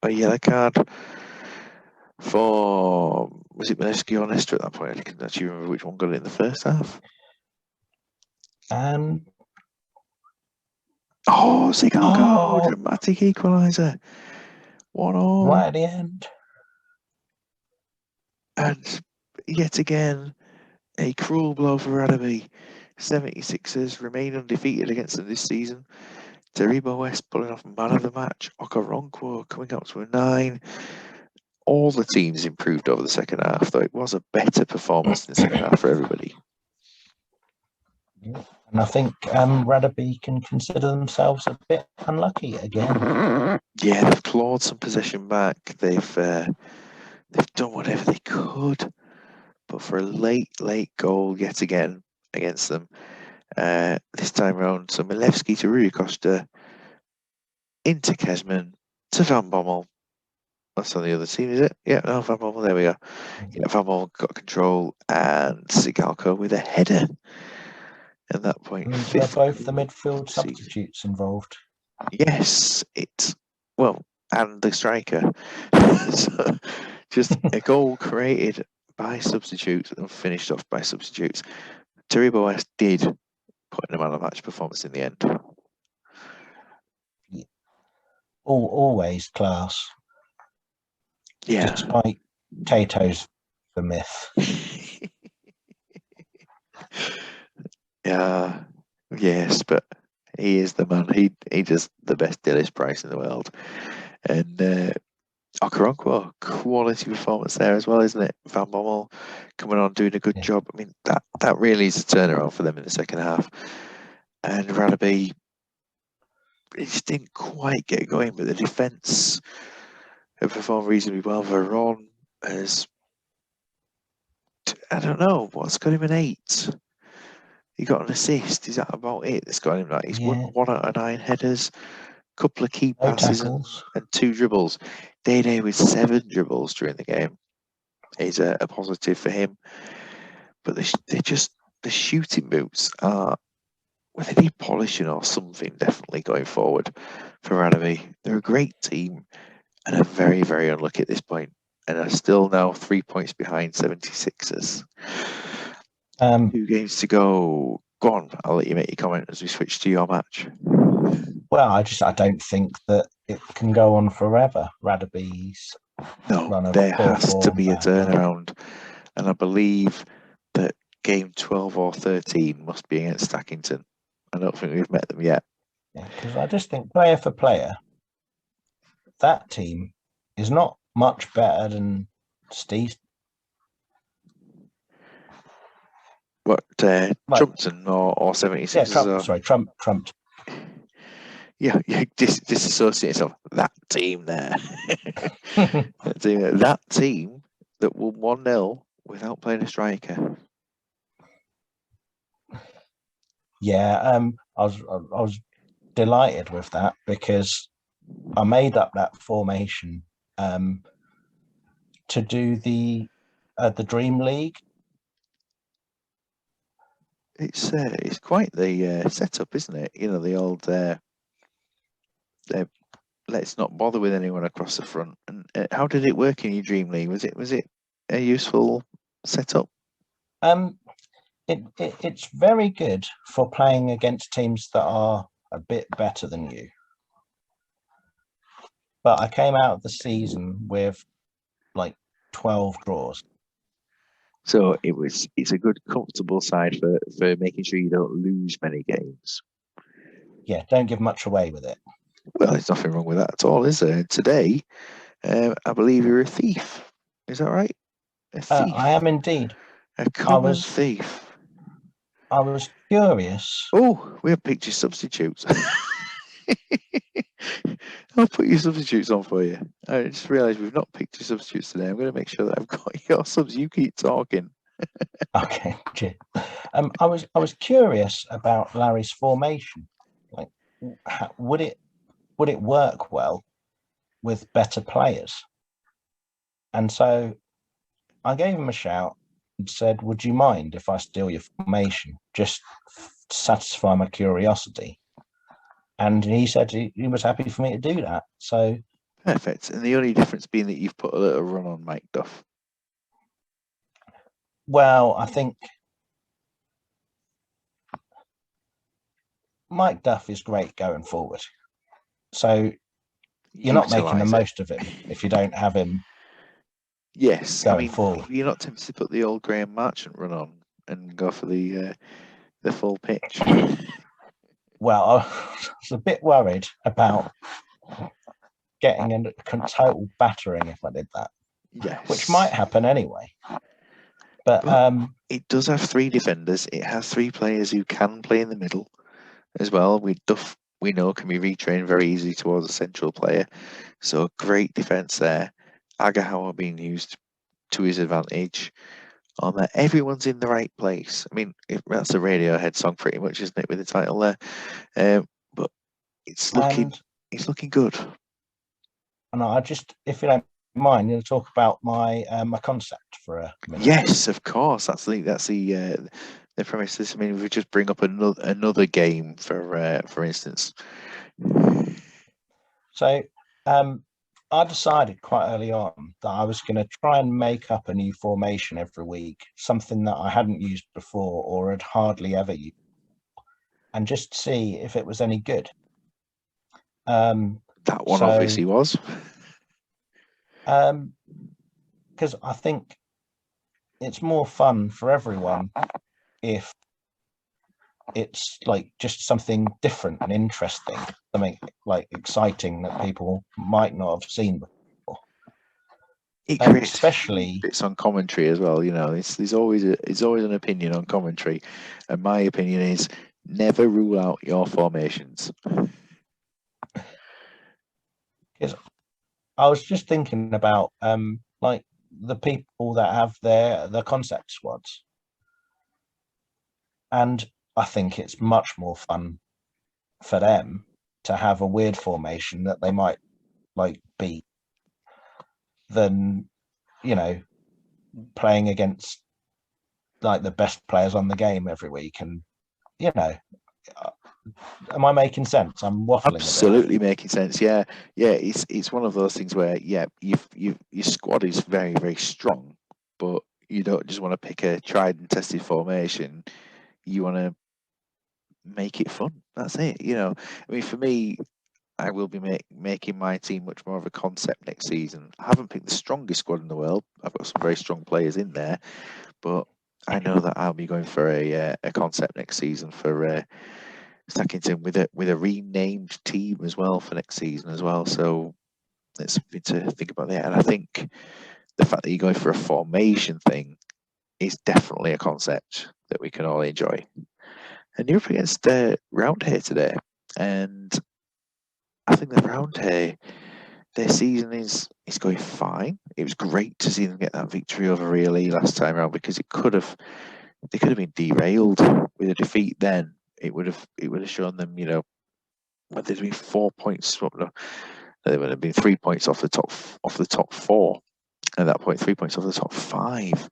Speaker 1: A yellow card for, was it Mileski or Nesta at that point? I can't actually remember which one got it in the first half. Sigalko, dramatic equaliser. 1-1.
Speaker 2: Right at the end.
Speaker 1: And yet again, a cruel blow for Radaby. 76ers remain undefeated against them this season. Taribo West pulling off man of the match. Okoronkwo coming up to a 9. All the teams improved over the second half, though it was a better performance in the second half for everybody.
Speaker 2: And I think Radaby can consider themselves a bit unlucky again.
Speaker 1: Yeah, they've clawed some possession back. They've done whatever they could, but for a late goal yet again against them, this time around. So Milewski to Rui Costa, into Kesman, to Van Bommel. That's on the other team, is it? Yeah, no, Van Bommel, there we go. Yeah, Van Bommel got control, and Sigalko with a header. At that point,
Speaker 2: they're both the midfield substitutes involved.
Speaker 1: Yes, and the striker. So, just a goal created by substitutes and finished off by substitutes. Taribo West did put in a man of match performance in the end.
Speaker 2: Yeah. Always class.
Speaker 1: Yeah.
Speaker 2: Despite Tato's the myth.
Speaker 1: Yeah. Yes, but he is the man. He does the best Dillis price in the world. And Okoronkwo, quality performance there as well, isn't it? Van Bommel coming on, doing a good job. I mean, that really is a turnaround for them in the second half. And Radaby, it just didn't quite get going, but the defence have performed reasonably well. Veron has, I don't know, what's got him an 8? He got an assist. Is that about it that's got him that? He's won 1 out of 9 headers, couple of key passes and 2 dribbles. Day with 7 dribbles during the game is a positive for him. But the shooting boots are, well, they need polishing or something definitely going forward for Radaby. They're a great team and are very, very unlucky at this point, and are still now 3 points behind 76ers. 2 games to go. Go on, I'll let you make your comment as we switch to your match.
Speaker 2: Well, I don't think that it can go on forever. Radaby's run of
Speaker 1: there has to be a turnaround, and I believe that game 12 or 13 must be against Stackington. I don't think we've met them yet.
Speaker 2: Because I just think player for player, that team is not much better than Steve.
Speaker 1: What,
Speaker 2: Like,
Speaker 1: Trumpton or 76ers?
Speaker 2: Yeah, Trump.
Speaker 1: Or,
Speaker 2: Sorry, Trumped.
Speaker 1: yeah, you disassociate yourself. That team there. That team that won 1-0 without playing a striker.
Speaker 2: Yeah, I was delighted with that because I made up that formation to do the Dream League.
Speaker 1: It's quite the setup, isn't it? You know, the old let's not bother with anyone across the front. And how did it work in your Dream League? Was it a useful setup?
Speaker 2: It's very good for playing against teams that are a bit better than you. But I came out of the season with like 12 draws.
Speaker 1: So it's a good, comfortable side for making sure you don't lose many games.
Speaker 2: Yeah, don't give much away with it.
Speaker 1: Well, there's nothing wrong with that at all, is there? Today, I believe you're a thief. Is that right? A thief.
Speaker 2: I am indeed.
Speaker 1: A common thief.
Speaker 2: I was curious.
Speaker 1: Oh, we have picture substitutes. I'll put your substitutes on for you. I just realised we've not picked your substitutes today. I'm going to make sure that I've got your subs. You keep talking.
Speaker 2: Okay. I was curious about Larry's formation. Like, would it work well with better players? And so I gave him a shout and said, "Would you mind if I steal your formation, just to satisfy my curiosity?" And he said he was happy for me to do that. So
Speaker 1: perfect. And the only difference being that you've put a little run on Mike Duff.
Speaker 2: Well, I think Mike Duff is great going forward. So you're not making the most of him if you don't have him.
Speaker 1: Yes,
Speaker 2: I mean, forward.
Speaker 1: You're not tempted to put the old Graham Marchant run on and go for the full pitch.
Speaker 2: Well, I was a bit worried about getting a total battering if I did that.
Speaker 1: Yes,
Speaker 2: which might happen anyway. But
Speaker 1: it does have 3 defenders. It has 3 players who can play in the middle as well. Duff, we know, can be retrained very easily towards a central player. So great defence there. Agahawa being used to his advantage. On that, everyone's in the right place. I mean, that's a Radiohead song, pretty much, isn't it, with the title there? But it's looking good.
Speaker 2: And I just, if you don't mind, you'll talk about my my concept for a minute.
Speaker 1: Yes, of course. That's the premise. I mean, if we just bring up another game for instance.
Speaker 2: So I decided quite early on that I was going to try and make up a new formation every week, something that I hadn't used before or had hardly ever used, and just see if it was any good.
Speaker 1: That one obviously was.
Speaker 2: Because I think it's more fun for everyone if it's like just something different and interesting, something like exciting that people might not have seen before.
Speaker 1: It creates especially bits on commentary as well. You know, there's always an opinion on commentary, and my opinion is never rule out your formations.
Speaker 2: Because I was just thinking about like the people that have their concept squads, and I think it's much more fun for them to have a weird formation that they might like beat than, you know, playing against like the best players on the game every week. And, you know, am I making sense? I'm waffling.
Speaker 1: Absolutely making sense. Yeah. It's one of those things where your squad is very, very strong, but you don't just want to pick a tried and tested formation. You want to make it fun. That's it. You know, I mean, for me, I will be making my team much more of a concept next season. I haven't picked the strongest squad in the world. I've got some very strong players in there, but I know that I'll be going for a concept next season for Stackington with a renamed team as well for next season as well. So it's something to think about there. And I think the fact that you're going for a formation thing is definitely a concept that we can all enjoy. And you're up against Roundhay today, and I think the Roundhay, their season is going fine. It was great to see them get that victory over Really last time around, because they could have been derailed with a defeat. Then it would have shown them, well, there'd been 4 points. No, there would have been 3 points off the top four at that point, 3 points off the top five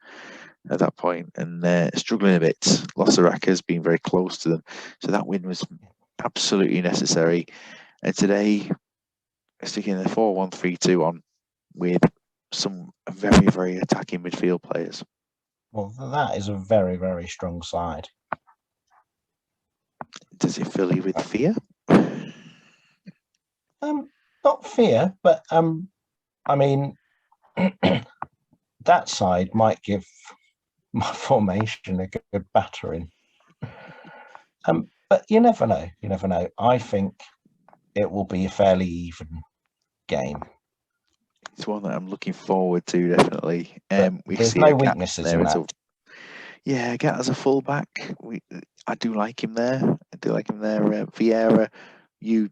Speaker 1: at that point, and struggling a bit. Losaraka's been very close to them, so that win was absolutely necessary. And today, sticking the 4-1-3-2 on with some very, very attacking midfield players.
Speaker 2: Well, that is a very, very strong side.
Speaker 1: Does it fill you with fear?
Speaker 2: Not fear, but I mean, that side might give my formation a good battering. But you never know. You never know. I think it will be a fairly even game.
Speaker 1: It's one that I'm looking forward to, definitely.
Speaker 2: There's no weaknesses in that.
Speaker 1: Yeah, Gat as a fullback, I do like him there. Vieira, you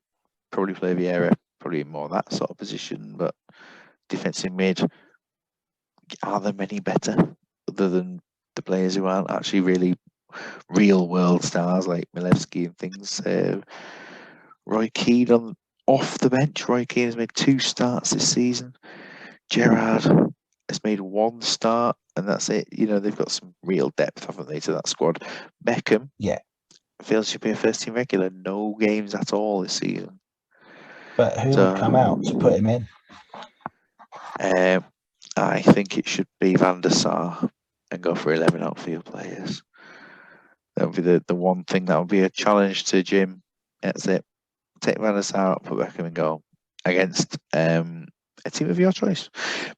Speaker 1: probably play Vieira probably more that sort of position, but defensive mid, are there many better other than the players who aren't actually really real world stars like Milevski and things? Roy Keane off the bench. Roy Keane has made 2 starts this season. Gerrard has made 1 start, and that's it. They've got some real depth, haven't they, to that squad? Beckham, feels to be a first team regular. No games at all this season.
Speaker 2: But who would come out to put him in?
Speaker 1: I think it should be Van der Sar and go for 11 outfield players. That would be the one thing that would be a challenge to Jim. That's it. Take Van der Sar out, put Beckham in goal against a team of your choice.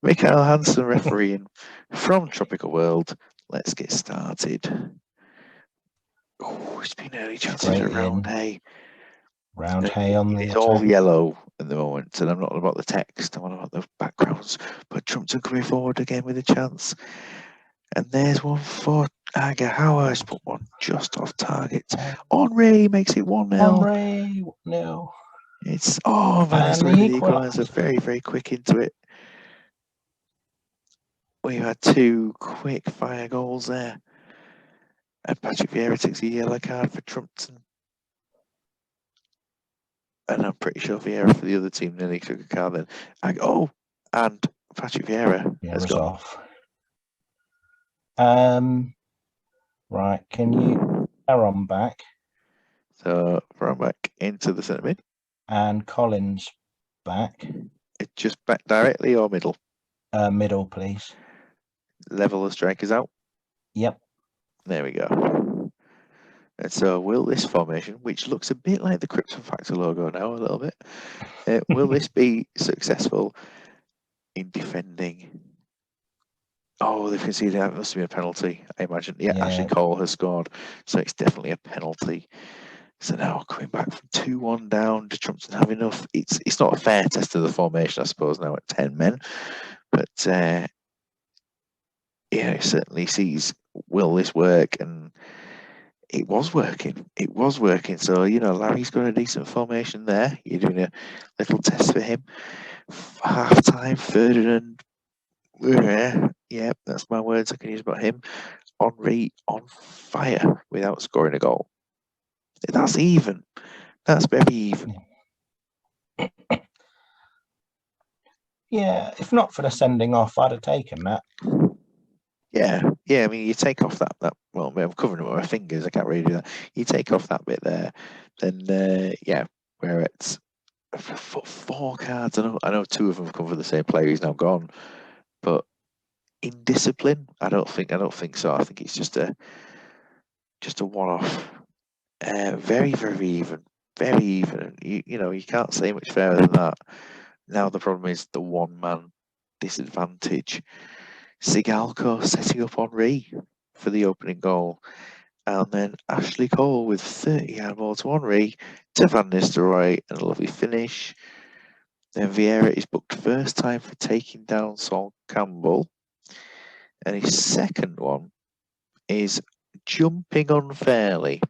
Speaker 1: Mikael Hansen refereeing from Tropical World. Let's get started. Oh, it's been early chances for Roundhay.
Speaker 2: Roundhay on the
Speaker 1: It's
Speaker 2: attack.
Speaker 1: all yellow at the moment, and I'm not about the text, I'm on about the backgrounds. But Trumpton coming forward again with a chance. And there's one for Agahauer's, put one just off target. Henri makes it 1-0.
Speaker 2: Henri, no.
Speaker 1: It's Van with the equaliser, very, very quick into it. We've had 2 quick fire goals there. And Patrick Vieira takes a yellow card for Trumpton. And I'm pretty sure Vieira for the other team nearly took a card then. And Patrick Vieira has gone
Speaker 2: off. Right, can you Aaron back?
Speaker 1: So Aaron back into the centre mid.
Speaker 2: And Collins back.
Speaker 1: It just back directly or middle?
Speaker 2: Middle, please.
Speaker 1: Level the strikers out.
Speaker 2: Yep.
Speaker 1: There we go. And so will this formation, which looks a bit like the Krypton Factor logo now, a little bit, will this be successful in defending? Oh, they've conceded. That must be a penalty, I imagine. Yeah, Ashley Cole has scored, so it's definitely a penalty. So now coming back from 2-1 down, does Trumpton have enough? It's not a fair test of the formation, I suppose, now at 10 men. But it certainly sees, will this work? And it was working. So, Larry's got a decent formation there. You're doing a little test for him. Half time, Ferdinand. Yeah, that's my words I can use about him. Henri on fire without scoring a goal. That's even. That's very even.
Speaker 2: Yeah, if not for the sending off, I'd have taken that.
Speaker 1: Yeah. I mean, you take off that. Well, I'm covering it with my fingers. I can't really do that. You take off that bit there, then where it's 4 cards. I know 2 of them come for the same player. He's now gone, but in discipline, I don't think so. I think it's just a one-off. Very, very even. Very even. You can't say much fairer than that. Now the problem is the one-man disadvantage. Sigalko setting up Henri for the opening goal. And then Ashley Cole with 30-yard ball to Henri, to Van Nistelrooy, and a lovely finish. Then Vieira is booked first time for taking down Sol Campbell. And his second one is jumping unfairly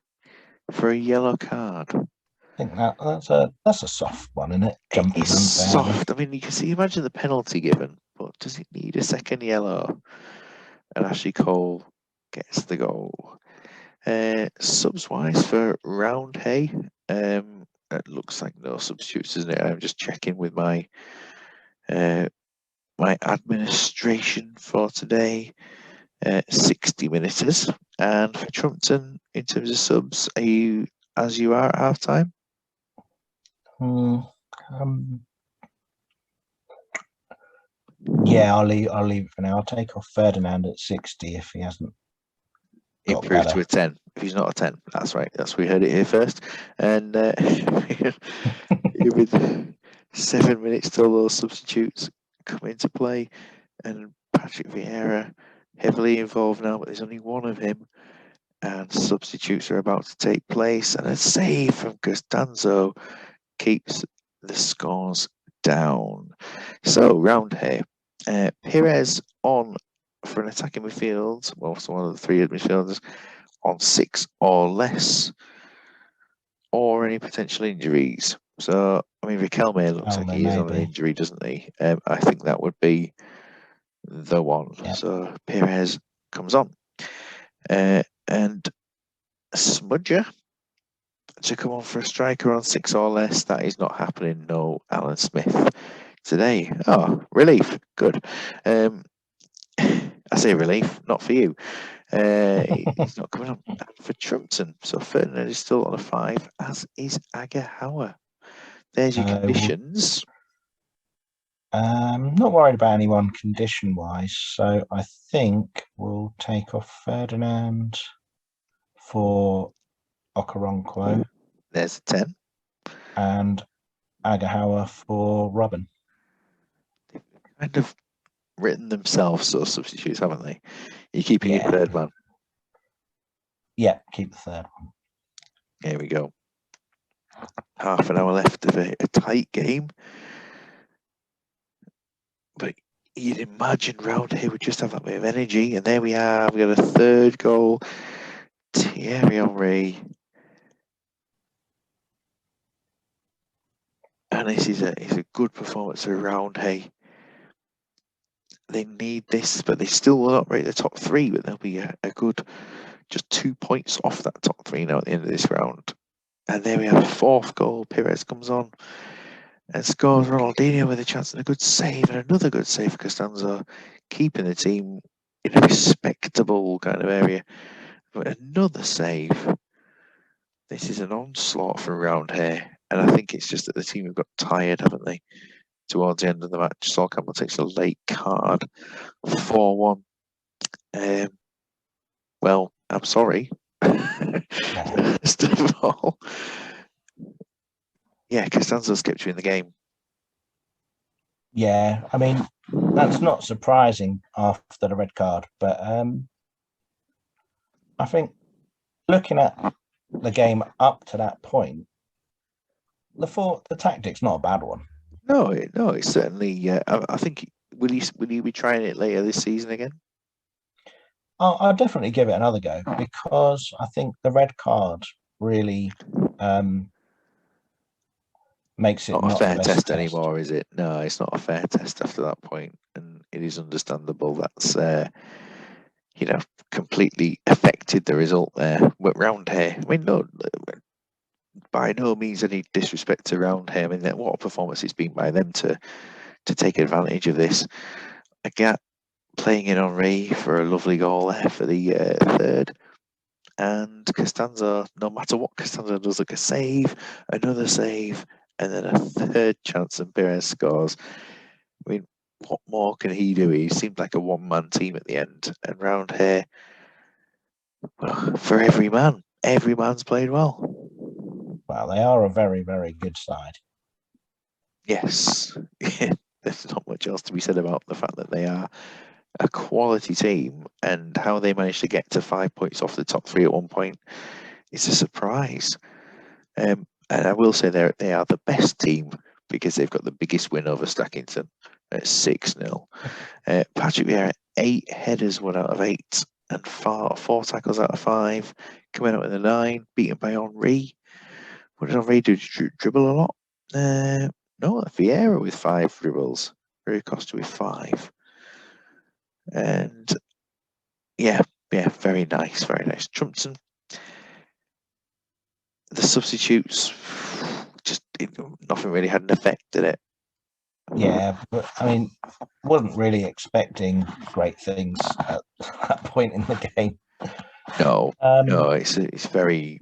Speaker 1: for a yellow card.
Speaker 2: I think that's a soft one, isn't it? Jumping
Speaker 1: It's
Speaker 2: unfairly.
Speaker 1: soft. I mean, you can see, imagine the penalty given, but does it need a second yellow? And Ashley Cole gets the goal. Subs wise for Roundhay, it looks like no substitutes, isn't it? I'm just checking with my my administration for today. 60 minutes. And for Trumpton, in terms of subs, are you as you are at half time?
Speaker 2: Yeah, I'll leave it for now. I'll take off Ferdinand at 60 if he hasn't got
Speaker 1: Improve
Speaker 2: better.
Speaker 1: to a 10. If he's not a 10, that's right. That's we heard it here first. And with 7 minutes till those substitutes come into play, and Patrick Vieira heavily involved now, but there's only one of him, and substitutes are about to take place, and a save from Costanzo keeps the scores down. So round here, Perez on for an attacking midfield, well, so one of the three midfielders on 6 or less, or any potential injuries. So, I mean, Riquelme looks like he is on an injury, doesn't he? I think that would be the one. Yep. So Perez comes on. And Smudger to come on for a striker on 6 or less. That is not happening. No Alan Smith today. Oh, relief. Good. I say relief, not for you. He's not coming on for Trumpton. So Ferdinand is still on a 5, as is Agahauer. There's your conditions.
Speaker 2: Not worried about anyone condition-wise, so I think we'll take off Ferdinand for Okoronkwo.
Speaker 1: There's a 10.
Speaker 2: And Agahauer for Robin.
Speaker 1: They've kind of written themselves those substitutes, haven't they? You're keeping your third man.
Speaker 2: Yeah, keep the third one.
Speaker 1: Here we go. Half an hour left of a tight game. But you'd imagine round here we just have that bit of energy. And there we are. We got a third goal. Thierry Henry. And this is a good performance around. Hey, they need this, but they still will not rate the top 3, but they'll be a good just 2 points off that top 3 now at the end of this round. And there we have a 4th goal. Perez comes on and scores. Ronaldinho with a chance and a good save, and another good save for Costanzo, keeping the team in a respectable kind of area. But another save. This is an onslaught from around here, and I think it's just that the team have got tired, haven't they? Towards the end of the match, Sol Campbell takes a late card, 4-1. Well, I'm sorry. First of all, yeah, Costanzo's kept you in the game.
Speaker 2: Yeah, I mean, that's not surprising after the red card, but I think looking at the game up to that point, the tactic's not a bad one.
Speaker 1: No, it's certainly. I think will you be trying it later this season again?
Speaker 2: I'll definitely give it another go, because I think the red card really makes it
Speaker 1: not a fair test anymore, is it? No, it's not a fair test after that point, and it is understandable that's completely affected the result there. But round here, I mean, no, by no means any disrespect to round here. I mean, what a performance it's been by them to take advantage of this. Again, playing in Henry for a lovely goal there for the third. And Costanzo, no matter what Costanzo does, like a save, another save, and then a third chance, and Perez scores. I mean, what more can he do? He seemed like a one-man team at the end. And round here, well, for every man's played well.
Speaker 2: Well, they are a very, very good side.
Speaker 1: Yes. There's not much else to be said about the fact that they are a quality team, and how they managed to get to 5 points off the top 3 at one point is a surprise. And I will say they are the best team because they've got the biggest win over Stackington at 6-0. Patrick Vieira, 8 headers, 1 out of 8, and 4 tackles out of 5. Coming out with a 9, beaten by Henri. What did Henri do? Dribble a lot? No, Vieira with 5 dribbles. Rui Costa with 5. And yeah, very nice, very nice. Trumpton, the substitutes, just nothing really had an effect, did it?
Speaker 2: Yeah, but I mean, wasn't really expecting great things at that point in the game.
Speaker 1: No, it's very,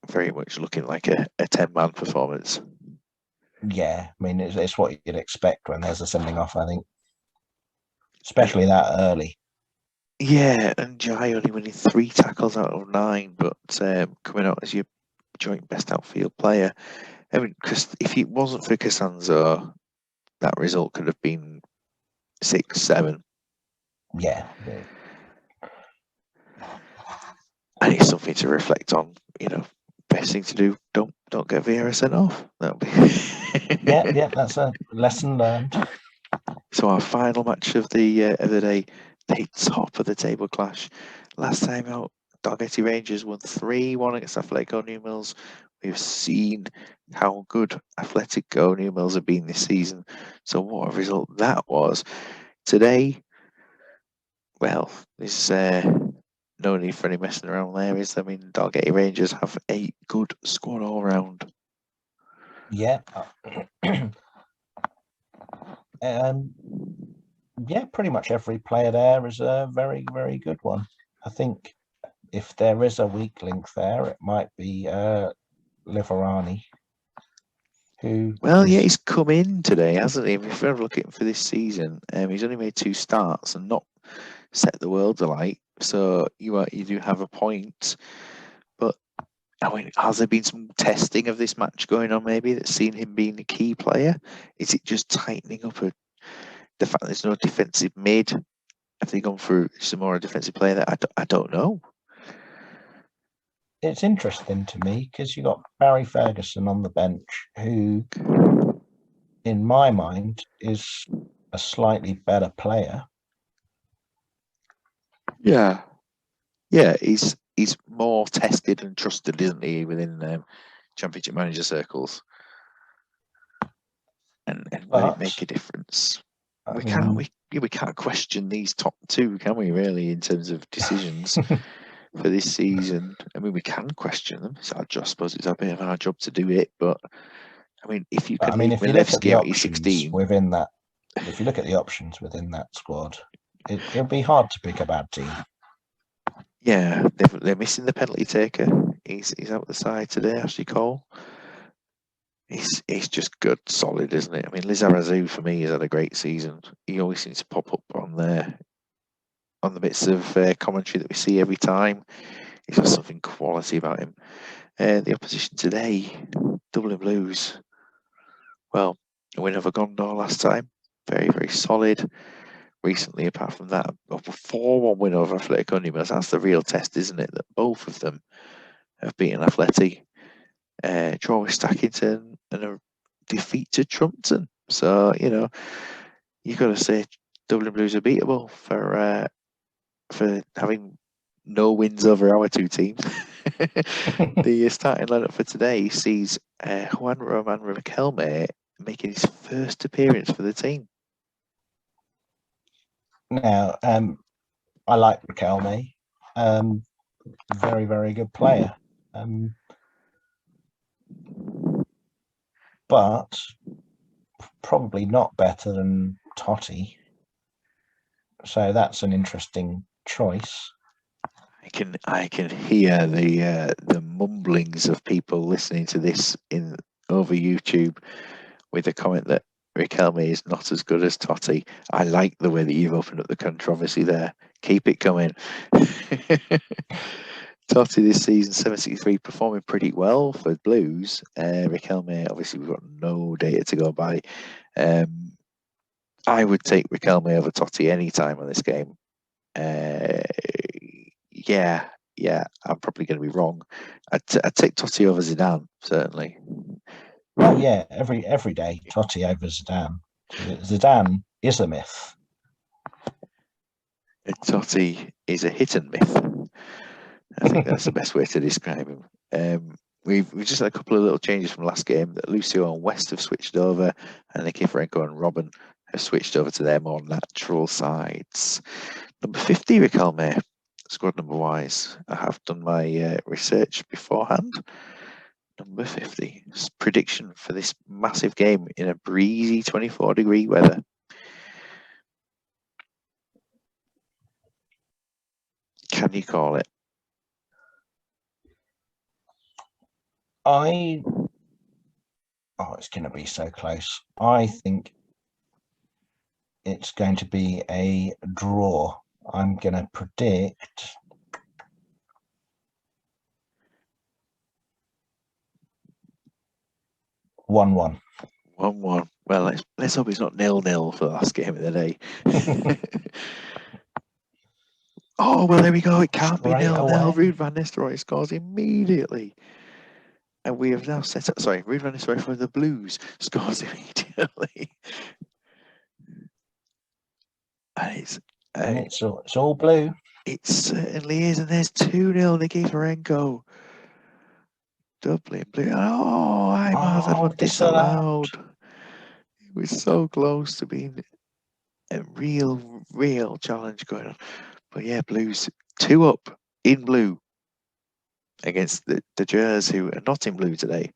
Speaker 1: very much looking like a 10-man performance.
Speaker 2: Yeah, I mean, it's what you'd expect when there's a sending off, I think, especially that early.
Speaker 1: Yeah, and Jai only winning 3 tackles out of 9, but coming out as your joint best outfield player. I mean, because if it wasn't for Costanzo, that result could have been 6-7.
Speaker 2: Yeah.
Speaker 1: And it's something to reflect on. Best thing to do, don't get Vieira sent off. That'll be
Speaker 2: yeah, that's a lesson learned.
Speaker 1: So our final match of the day, the top of the table clash. Last time out, Dalgety Rangers won 3-1 against Atletico New Mills. We've seen how good Atletico New Mills have been this season. So what a result that was. Today, well, there's no need for any messing around there, is there? I mean, Dalgety Rangers have a good squad all round.
Speaker 2: Yeah. Yeah, pretty much every player there is a very, very good one. I think if there is a weak link there, it might be Liverani.
Speaker 1: He's come in today, hasn't he? If we're looking for this season, he's only made 2 starts and not set the world alight. So you do have a point, but I mean, has there been some testing of this match going on? Maybe that's seen him being a key player. Is it just tightening up the fact there's no defensive mid? Have they gone through some more defensive player? That I don't know.
Speaker 2: It's interesting to me because you got Barry Ferguson on the bench, who, in my mind, is a slightly better player.
Speaker 1: Yeah, he's more tested and trusted, isn't he, within Championship manager circles, and will it make a difference? We can't question these top 2, can we? Really, in terms of decisions for this season, I mean, we can question them. I suppose it's a bit of our job to do it, but I mean, if you can leave Milevski out at 16
Speaker 2: within that, if you look at the options within that squad, it'll be hard to pick a bad team.
Speaker 1: Yeah, they're missing the penalty taker. He's out the side today, Ashley Cole. He's just good, solid, isn't it? I mean, Lizarazu for me has had a great season. He always seems to pop up on the bits of commentary that we see every time. He's got something quality about him. The opposition today, Dublin Blues. Well, a win over Gondor last time. Very, very solid. Recently, apart from that, a 4-1 win over Atletico New Mills. That's the real test, isn't it? That both of them have beaten Atleti. Draw with Stackington and a defeat to Trumpton. So, you've got to say Dublin Blues are beatable for having no wins over our 2 teams. The starting lineup for today sees Juan Roman Riquelme making his first appearance for the team.
Speaker 2: Now, I like Riquelme. Very, very good player. But probably not better than Totti. So that's an interesting choice.
Speaker 1: I can hear the mumblings of people listening to this over YouTube with a comment that Riquelme is not as good as Totti. I like the way that you've opened up the controversy there. Keep it coming. Totti this season, 763, performing pretty well for Blues. Riquelme, obviously, we've got no data to go by. I would take Riquelme over Totti any time on this game. Yeah, I'm probably going to be wrong. I'd take Totti over Zidane, certainly.
Speaker 2: Oh yeah, every day, Totti over Zidane. Zidane is a myth.
Speaker 1: Totti is a hit and myth. I think that's the best way to describe him. We've just had a couple of little changes from last game. That Lucio and West have switched over, and Nikiforenko and Robin have switched over to their more natural sides. Number 50, Riquelme, squad number wise. I have done my research beforehand. Number 50. Prediction for this massive game in a breezy 24-degree weather. Can you call it?
Speaker 2: It's going to be so close. I think it's going to be a draw. I'm going to predict 1-1.
Speaker 1: 1-1. Well, let's hope it's not 0-0 for the last game of the day. Oh, well, there we go. It can't be 0-0. Ruud van Nistelrooy scores immediately. And we have now set up. Sorry, Ruud van Nistelrooy for the Blues scores immediately. And
Speaker 2: it's all blue.
Speaker 1: It certainly is. And there's 2-0 Nikiforenko. Dublin Blue. Oh, I might have one disallowed. It was so close to being a real challenge going on. But yeah, Blues 2 up in blue against the Jers, who are not in blue today.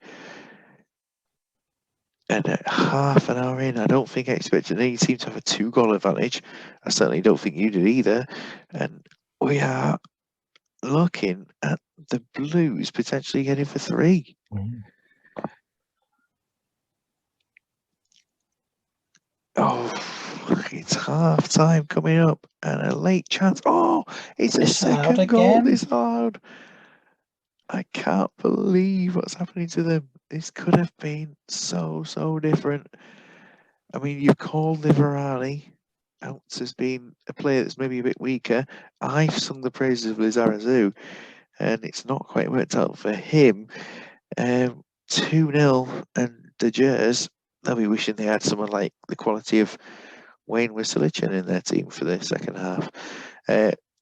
Speaker 1: And at half an hour in, I don't think I expected any team to have a 2-goal advantage. I certainly don't think you did either. And we are looking at the Blues potentially getting for 3.
Speaker 2: Mm.
Speaker 1: Oh, it's half time coming up and a late chance. Oh, it's a second goal disallowed. I can't believe what's happening to them. This could have been so different. I mean, you've called Liverani out as being a player that's maybe a bit weaker. I've sung the praises of Lizarazu, and it's not quite worked out for him. 2-0, and the Jers, they'll be wishing they had someone like the quality of Wayne Wisselichin in their team for the second half.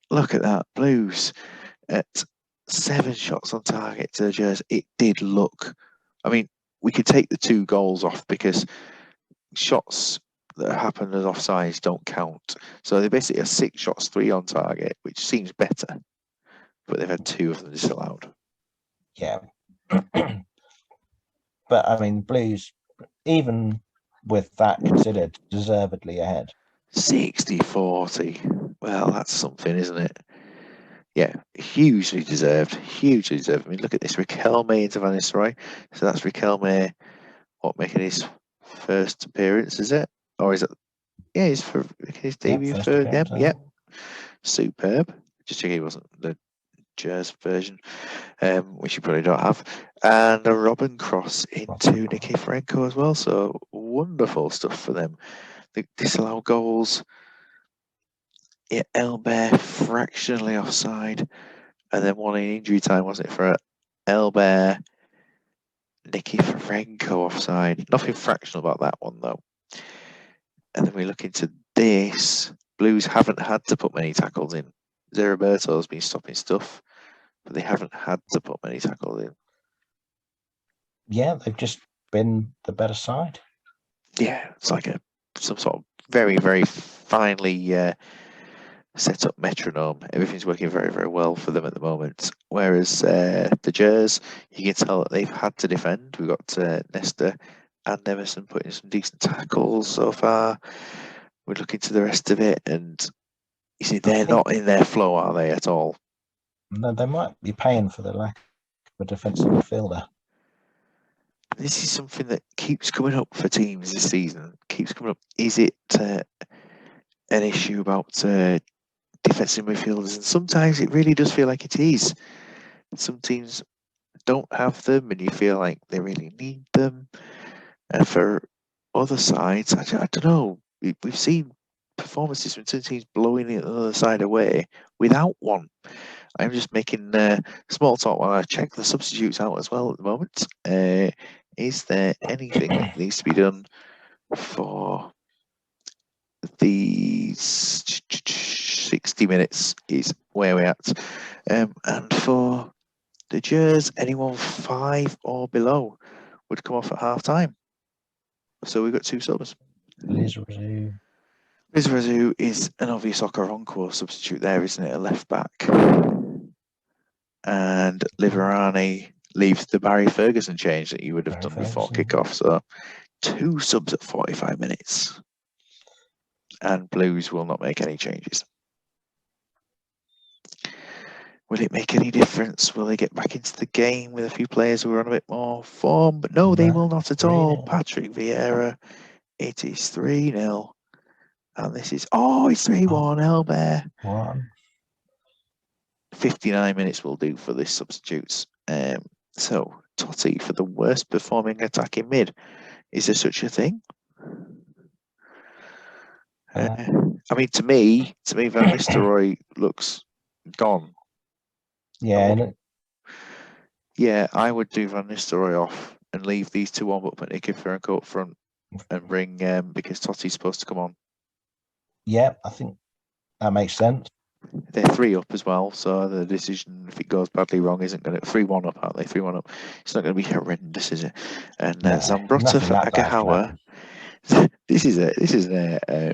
Speaker 1: Look at that, Blues at 7 shots on target to the Jers. It did look. I mean, we could take the 2 goals off because shots that happen as offsides don't count. So they basically are 6 shots, 3 on target, which seems better. But they've had 2 of them disallowed.
Speaker 2: Yeah. But I mean, Blues, even with that considered, deservedly ahead.
Speaker 1: 60-40. Well, that's something, isn't it? Yeah, hugely deserved. Hugely deserved. I mean, look at this. Riquelme into Van Nistelrooy. So that's Riquelme, making his first appearance, is it? Or is it? Yeah, he's for his debut for them. Yep. Superb. Just checking he wasn't the Jers version, which you probably don't have. And a Robin cross into Nikiforenko as well. So wonderful stuff for them. The disallowed goals. Yeah, Elbert fractionally offside, and then one in injury time, wasn't it, for Elbert, Nikiforenko offside. Nothing fractional about that one though. And then we look into this. Blues haven't had to put many tackles in. Zeriberto's been stopping stuff, but they haven't had to put many tackles in.
Speaker 2: Yeah, they've just been the better side.
Speaker 1: Yeah, it's like some sort of very finely set up metronome. Everything's working very well for them at the moment. Whereas the Jers, you can tell that they've had to defend. We've got Nesta and Emerson putting some decent tackles so far. We're looking to the rest of it, and you see they're not in their flow, are they, at all?
Speaker 2: No, they might be paying for the lack of a defensive midfielder.
Speaker 1: This is something that keeps coming up for teams this season. Keeps coming up. Is it an issue about defensive midfielders? And sometimes it really does feel like it is. Some teams don't have them, and you feel like they really need them. And for other sides, I don't know. We've seen performances from some teams blowing the other side away without one. I'm just making small talk while I check the substitutes out as well at the moment. Is there anything that needs to be done for these 60 minutes is where we're at. And for the Jers, anyone 5 or below would come off at half time. So we've got 2 subs.
Speaker 2: Liz Razoo.
Speaker 1: Liz Razoo is an obvious Okoronkwo substitute there, isn't it? A left back. And Liverani leaves the Barry Ferguson change that you would have done before kickoff. So 2 subs at 45 minutes. And Blues will not make any changes. Will it make any difference? Will they get back into the game with a few players who are on a bit more form? But no, they will not at all. Patrick Vieira, it is 3-0. And this is, it's 3-1, Elbear. 59 minutes will do for this substitutes. So, Totti for the worst performing attacking mid. Is there such a thing? I mean, to me, Van Nistelrooy looks gone.
Speaker 2: Yeah.
Speaker 1: Yeah, I would do Van Nistelrooy off and leave these 2 on, but put Nikiforenko up front and bring because Totti's supposed to come on.
Speaker 2: Yeah, I think that makes sense.
Speaker 1: They're 3 up as well, so the decision, if it goes badly wrong, isn't going to 3-1 up, aren't they? 3-1 up. It's not going to be horrendous, is it? And Zambrotta for Agahawa. This is a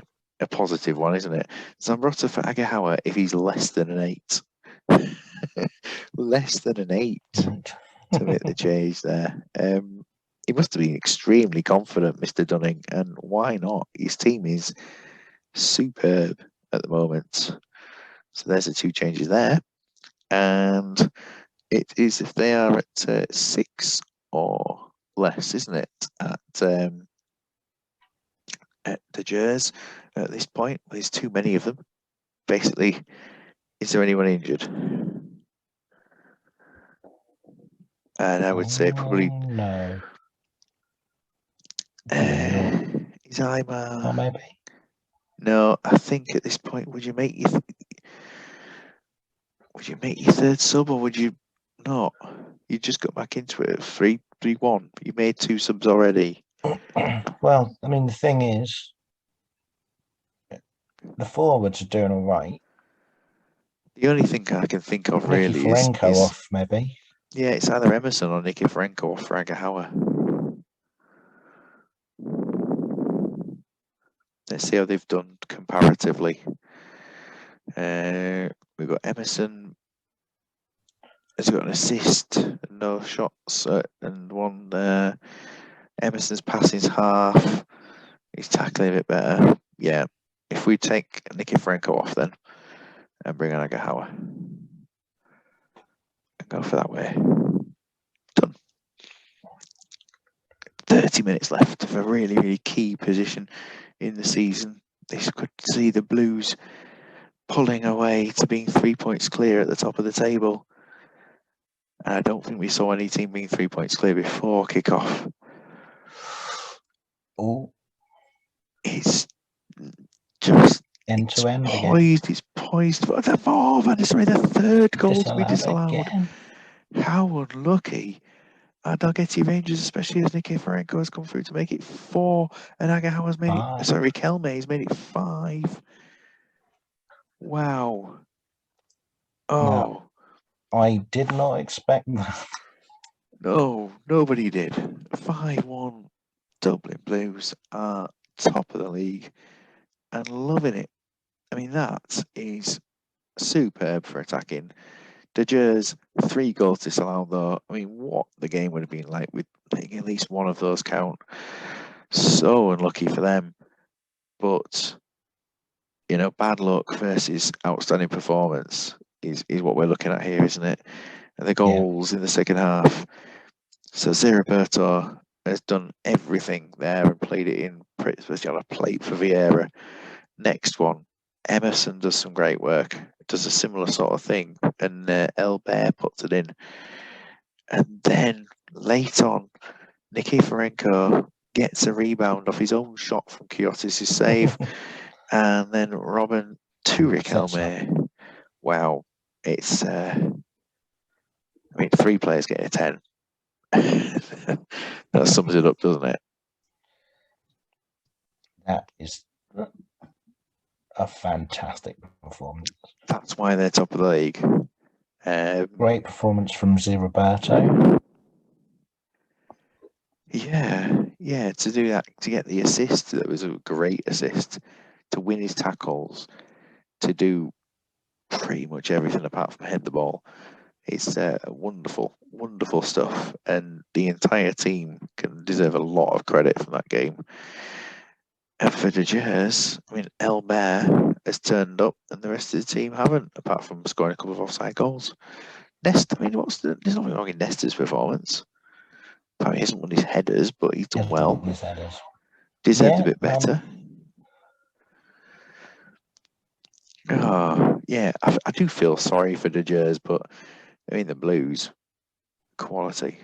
Speaker 1: positive one, isn't it? Zambrotta for Agahawa if he's less than an 8. Less than an 8 to make the change there. He must have been extremely confident, Mr. Dunning, and why not? His team is superb at the moment. So there's the 2 changes there. And it is if they are at 6 or less, isn't it? At the Jers at this point. There's too many of them. Basically, is there anyone injured? And I would say probably
Speaker 2: no.
Speaker 1: Is Ima?
Speaker 2: Or maybe.
Speaker 1: No, I think at this point, would you make your 3rd sub, or would you not? You just got back into it at 3-1. You made 2 subs already.
Speaker 2: Well, I mean, the thing is, the forwards are doing all right.
Speaker 1: The only thing I can think of really is
Speaker 2: off, maybe.
Speaker 1: Yeah, it's either Emerson or Nikiforenko or Fragahawa. Let's see how they've done comparatively. We've got Emerson has got an assist, and no shots, and 1 there. Emerson's passing's half. He's tackling a bit better. Yeah, if we take Nikiforenko off then and bring on Agahawa and go for that way. Done. 30 minutes left of a really, really key position in the season. This could see the Blues pulling away to being 3 points clear at the top of the table. And I don't think we saw any team being 3 points clear before kickoff.
Speaker 2: Oh,
Speaker 1: it's just
Speaker 2: end to end
Speaker 1: poised. It's poised for the Van Nistelrooy, the 3rd goal to be disallowed.
Speaker 2: Again.
Speaker 1: How unlucky are Dalgety Rangers, especially as Nikiforenko has come through to make it 4, and Agahawa's made it. Sorry, Riquelme has made it 5. Wow. Oh.
Speaker 2: Now, I did not expect that.
Speaker 1: No, nobody did. 5-1. Dublin Blues are top of the league and loving it. I mean, that is superb for attacking. The Jers, 3 goals disallowed though. I mean, what the game would have been like with making at least one of those count. So unlucky for them. But, you know, bad luck versus outstanding performance is what we're looking at here, isn't it? And the goals in the second half. So Zeriberto has done everything there and played it in pretty much on a plate for Vieira. Next one, Emerson does some great work, does a similar sort of thing, and Elbear puts it in. And then late on, Nikiforenko gets a rebound off his own shot from Kiotis' save, and then Robin to Riquelme. Wow, it's 3 players getting a 10. That sums it up, doesn't it?
Speaker 2: That is a fantastic performance.
Speaker 1: That's why they're top of the league.
Speaker 2: Great performance from Roberto.
Speaker 1: Yeah, to do that, to get the assist, that was a great assist, to win his tackles, to do pretty much everything apart from head the ball. It's wonderful, wonderful stuff, and the entire team can deserve a lot of credit from that game. And for De Gers, I mean, Elmer has turned up, and the rest of the team haven't, apart from scoring a couple of offside goals. Nesta, I mean, there's nothing wrong in Nesta's performance. I mean, he hasn't won his headers, but he's done well.
Speaker 2: His headers.
Speaker 1: Deserved a bit better. Yeah, I do feel sorry for De Gers, but I mean, the Blues, quality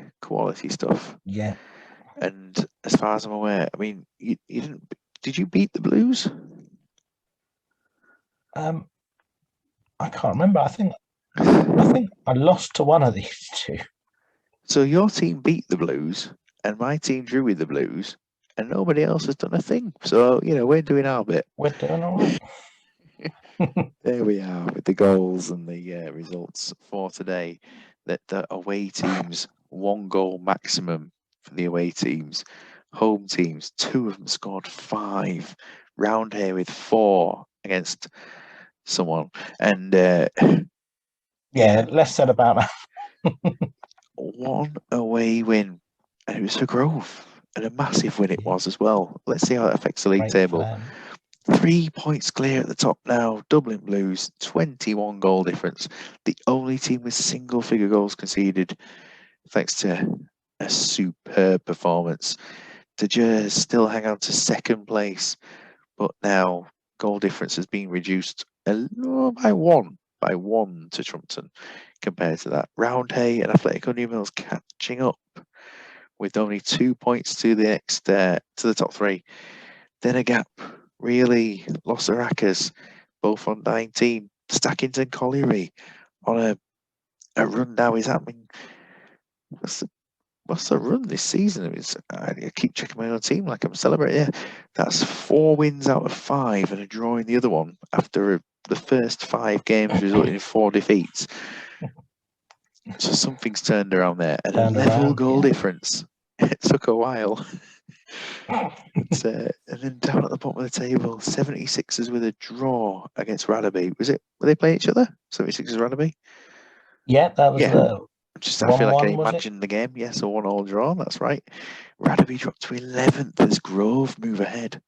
Speaker 1: stuff.
Speaker 2: Yeah.
Speaker 1: And as far as I'm aware, I mean, you didn't. Did you beat the Blues?
Speaker 2: I can't remember. I think I lost to one of these two.
Speaker 1: So your team beat the Blues, and my team drew with the Blues, and nobody else has done a thing. So we're doing our bit.
Speaker 2: We're doing all right.
Speaker 1: There we are with the goals and the results for today. That the away teams, 1 goal maximum for the away teams. Home teams, 2 of them scored 5. Round here with 4 against someone. And
Speaker 2: less said about that.
Speaker 1: 1 away win. And it was for Grove. And a massive win it was as well. Let's see how that affects the league table. 3 points clear at the top now. Dublin Blues, 21 goal difference. The only team with single-figure goals conceded, thanks to a superb performance. De Gers still hang on to second place, but now goal difference has been reduced by one to Trumpton compared to that. Roundhay and Atletico Newmilns catching up with only 2 points to the next to the top 3. Then a gap. Really, Los Aracas, both on 19. Stackington Colliery on a run now. Is that, I mean, what's the run this season? I keep checking my own team like I'm celebrating. Yeah, that's 4 wins out of 5 and a draw in the other one after the first 5 games resulting in 4 defeats. So something's turned around there. And a level goal difference. It took a while. And then down at the bottom of the table, 76ers with a draw against Radaby. Were they playing each other? 76ers Radaby?
Speaker 2: Yeah, that was
Speaker 1: I feel like I imagined the game. Yes, a 1-1 draw, that's right. Radaby dropped to 11th as Grove move ahead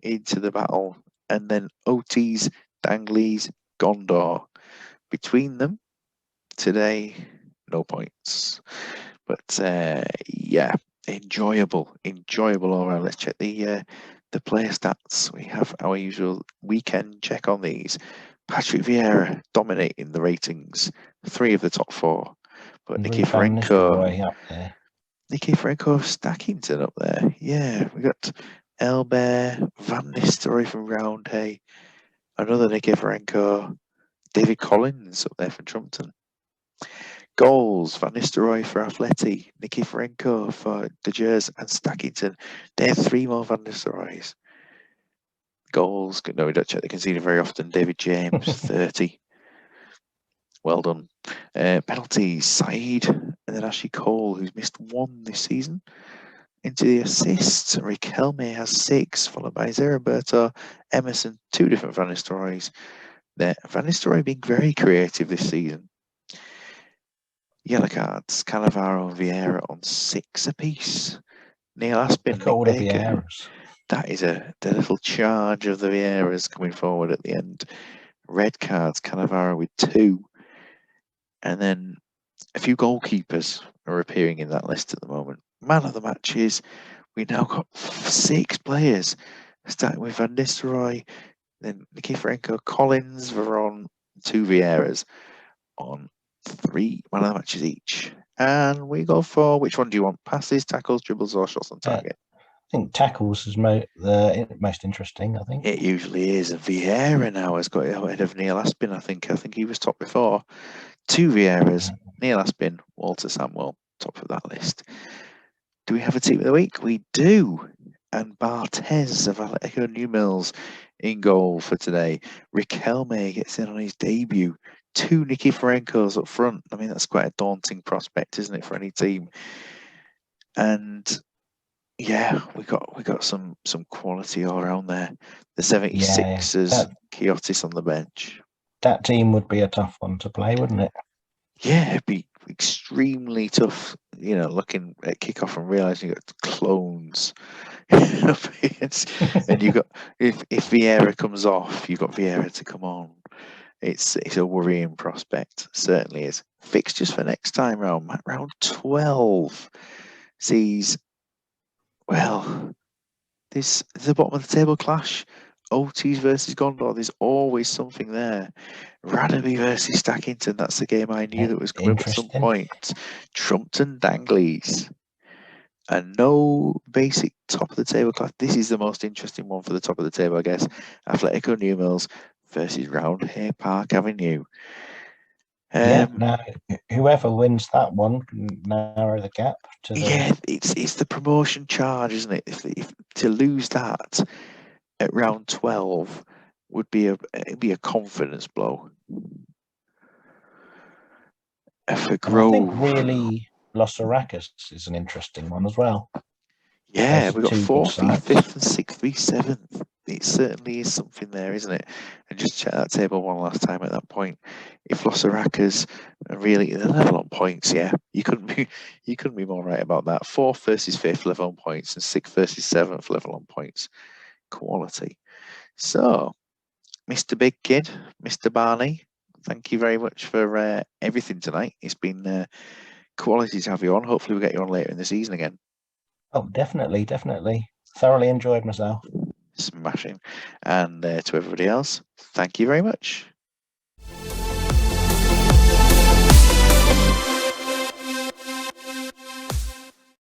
Speaker 1: into the battle. And then Otis, Dangley's, Gondor. Between them, today, no points. But enjoyable all around. Let's check the player stats. We have our usual weekend check on these. Patrick Vieira dominating the ratings, 3 of the top 4. But Nikiforenko Stackington up there. Yeah, we got Elbert, Van Nistelrooy from Roundhay, another Nikiforenko, David Collins up there from Trumpton. Goals, Van Nistelrooy for Atleti, Nikiforenko for De Gers and Stackington. They have 3 more Van Nistelrooys. Goals, no, we don't check the conceded very often. David James, 30. Well done. Penalties, Saeed, and then Ashley Cole, who's missed 1 this season. Into the assists, Riquelme has 6, followed by Zeriberto, Emerson, 2 different Van Nistelrooys. Van Nistelrooy being very creative this season. Yellow cards, Cannavaro and Vieira on 6 apiece. Neil Aspin, Nick Baker. That is the little charge of the Vieiras coming forward at the end. Red cards, Cannavaro with 2. And then a few goalkeepers are appearing in that list at the moment. Man of the matches, we now got 6 players, starting with Van Nistelrooy, then Nikiforenko, Collins, Veron, 2 Vieiras on 3 man of the matches each. And we go for, which one do you want? Passes, tackles, dribbles, or shots on target?
Speaker 2: I think tackles is the most interesting, I think.
Speaker 1: It usually is. Vieira now has got it ahead of Neil Aspin, I think. I think he was top before. 2 Vieiras, Neil Aspin, Walter Samuel. top of that list. Do we have a team of the week? We do. And Barthez of Atletico Newmills in goal for today. Riquelme gets in on his debut. 2 Nikiforenkos up front. I mean, that's quite a daunting prospect, isn't it, for any team? And yeah, we got some quality all around there. The 76ers, Kiotis on the bench.
Speaker 2: That team would be a tough one to play, wouldn't it?
Speaker 1: Yeah, it'd be extremely tough, looking at kickoff and realizing you got clones. And you got if Vieira comes off, you've got Vieira to come on. It's a worrying prospect, certainly is. Fixtures for next time round 12 sees, well, this the bottom of the table clash. Otis versus Gondor. There's always something there. Radaby versus Stackington. That's the game I knew that was coming up at some point. Trumpton Danglies. And no basic top of the table class. This is the most interesting one for the top of the table, I guess. Atletico Newmills versus Roundhay Park Avenue.
Speaker 2: Now whoever wins that one can narrow the gap to the.
Speaker 1: Yeah, it's the promotion charge, isn't it? If to lose that at round 12 would be a confidence blow. For Grove,
Speaker 2: I think really Los Aracas is an interesting one as well.
Speaker 1: Yeah, we got 4th v 5th and 6th v 7th. It certainly is something there, isn't it? And just check that table one last time at that point. If Los Aracas are really level on points, yeah, you couldn't be more right about that. 4th versus 5th level on points, and 6th versus 7th level on points. Quality. So, Mr. Big Kid, Mr. Barney, thank you very much for everything tonight. It's been quality to have you on. Hopefully, we'll get you on later in the season again.
Speaker 2: Oh, definitely. Thoroughly enjoyed myself.
Speaker 1: Smashing. And to everybody else, thank you very much.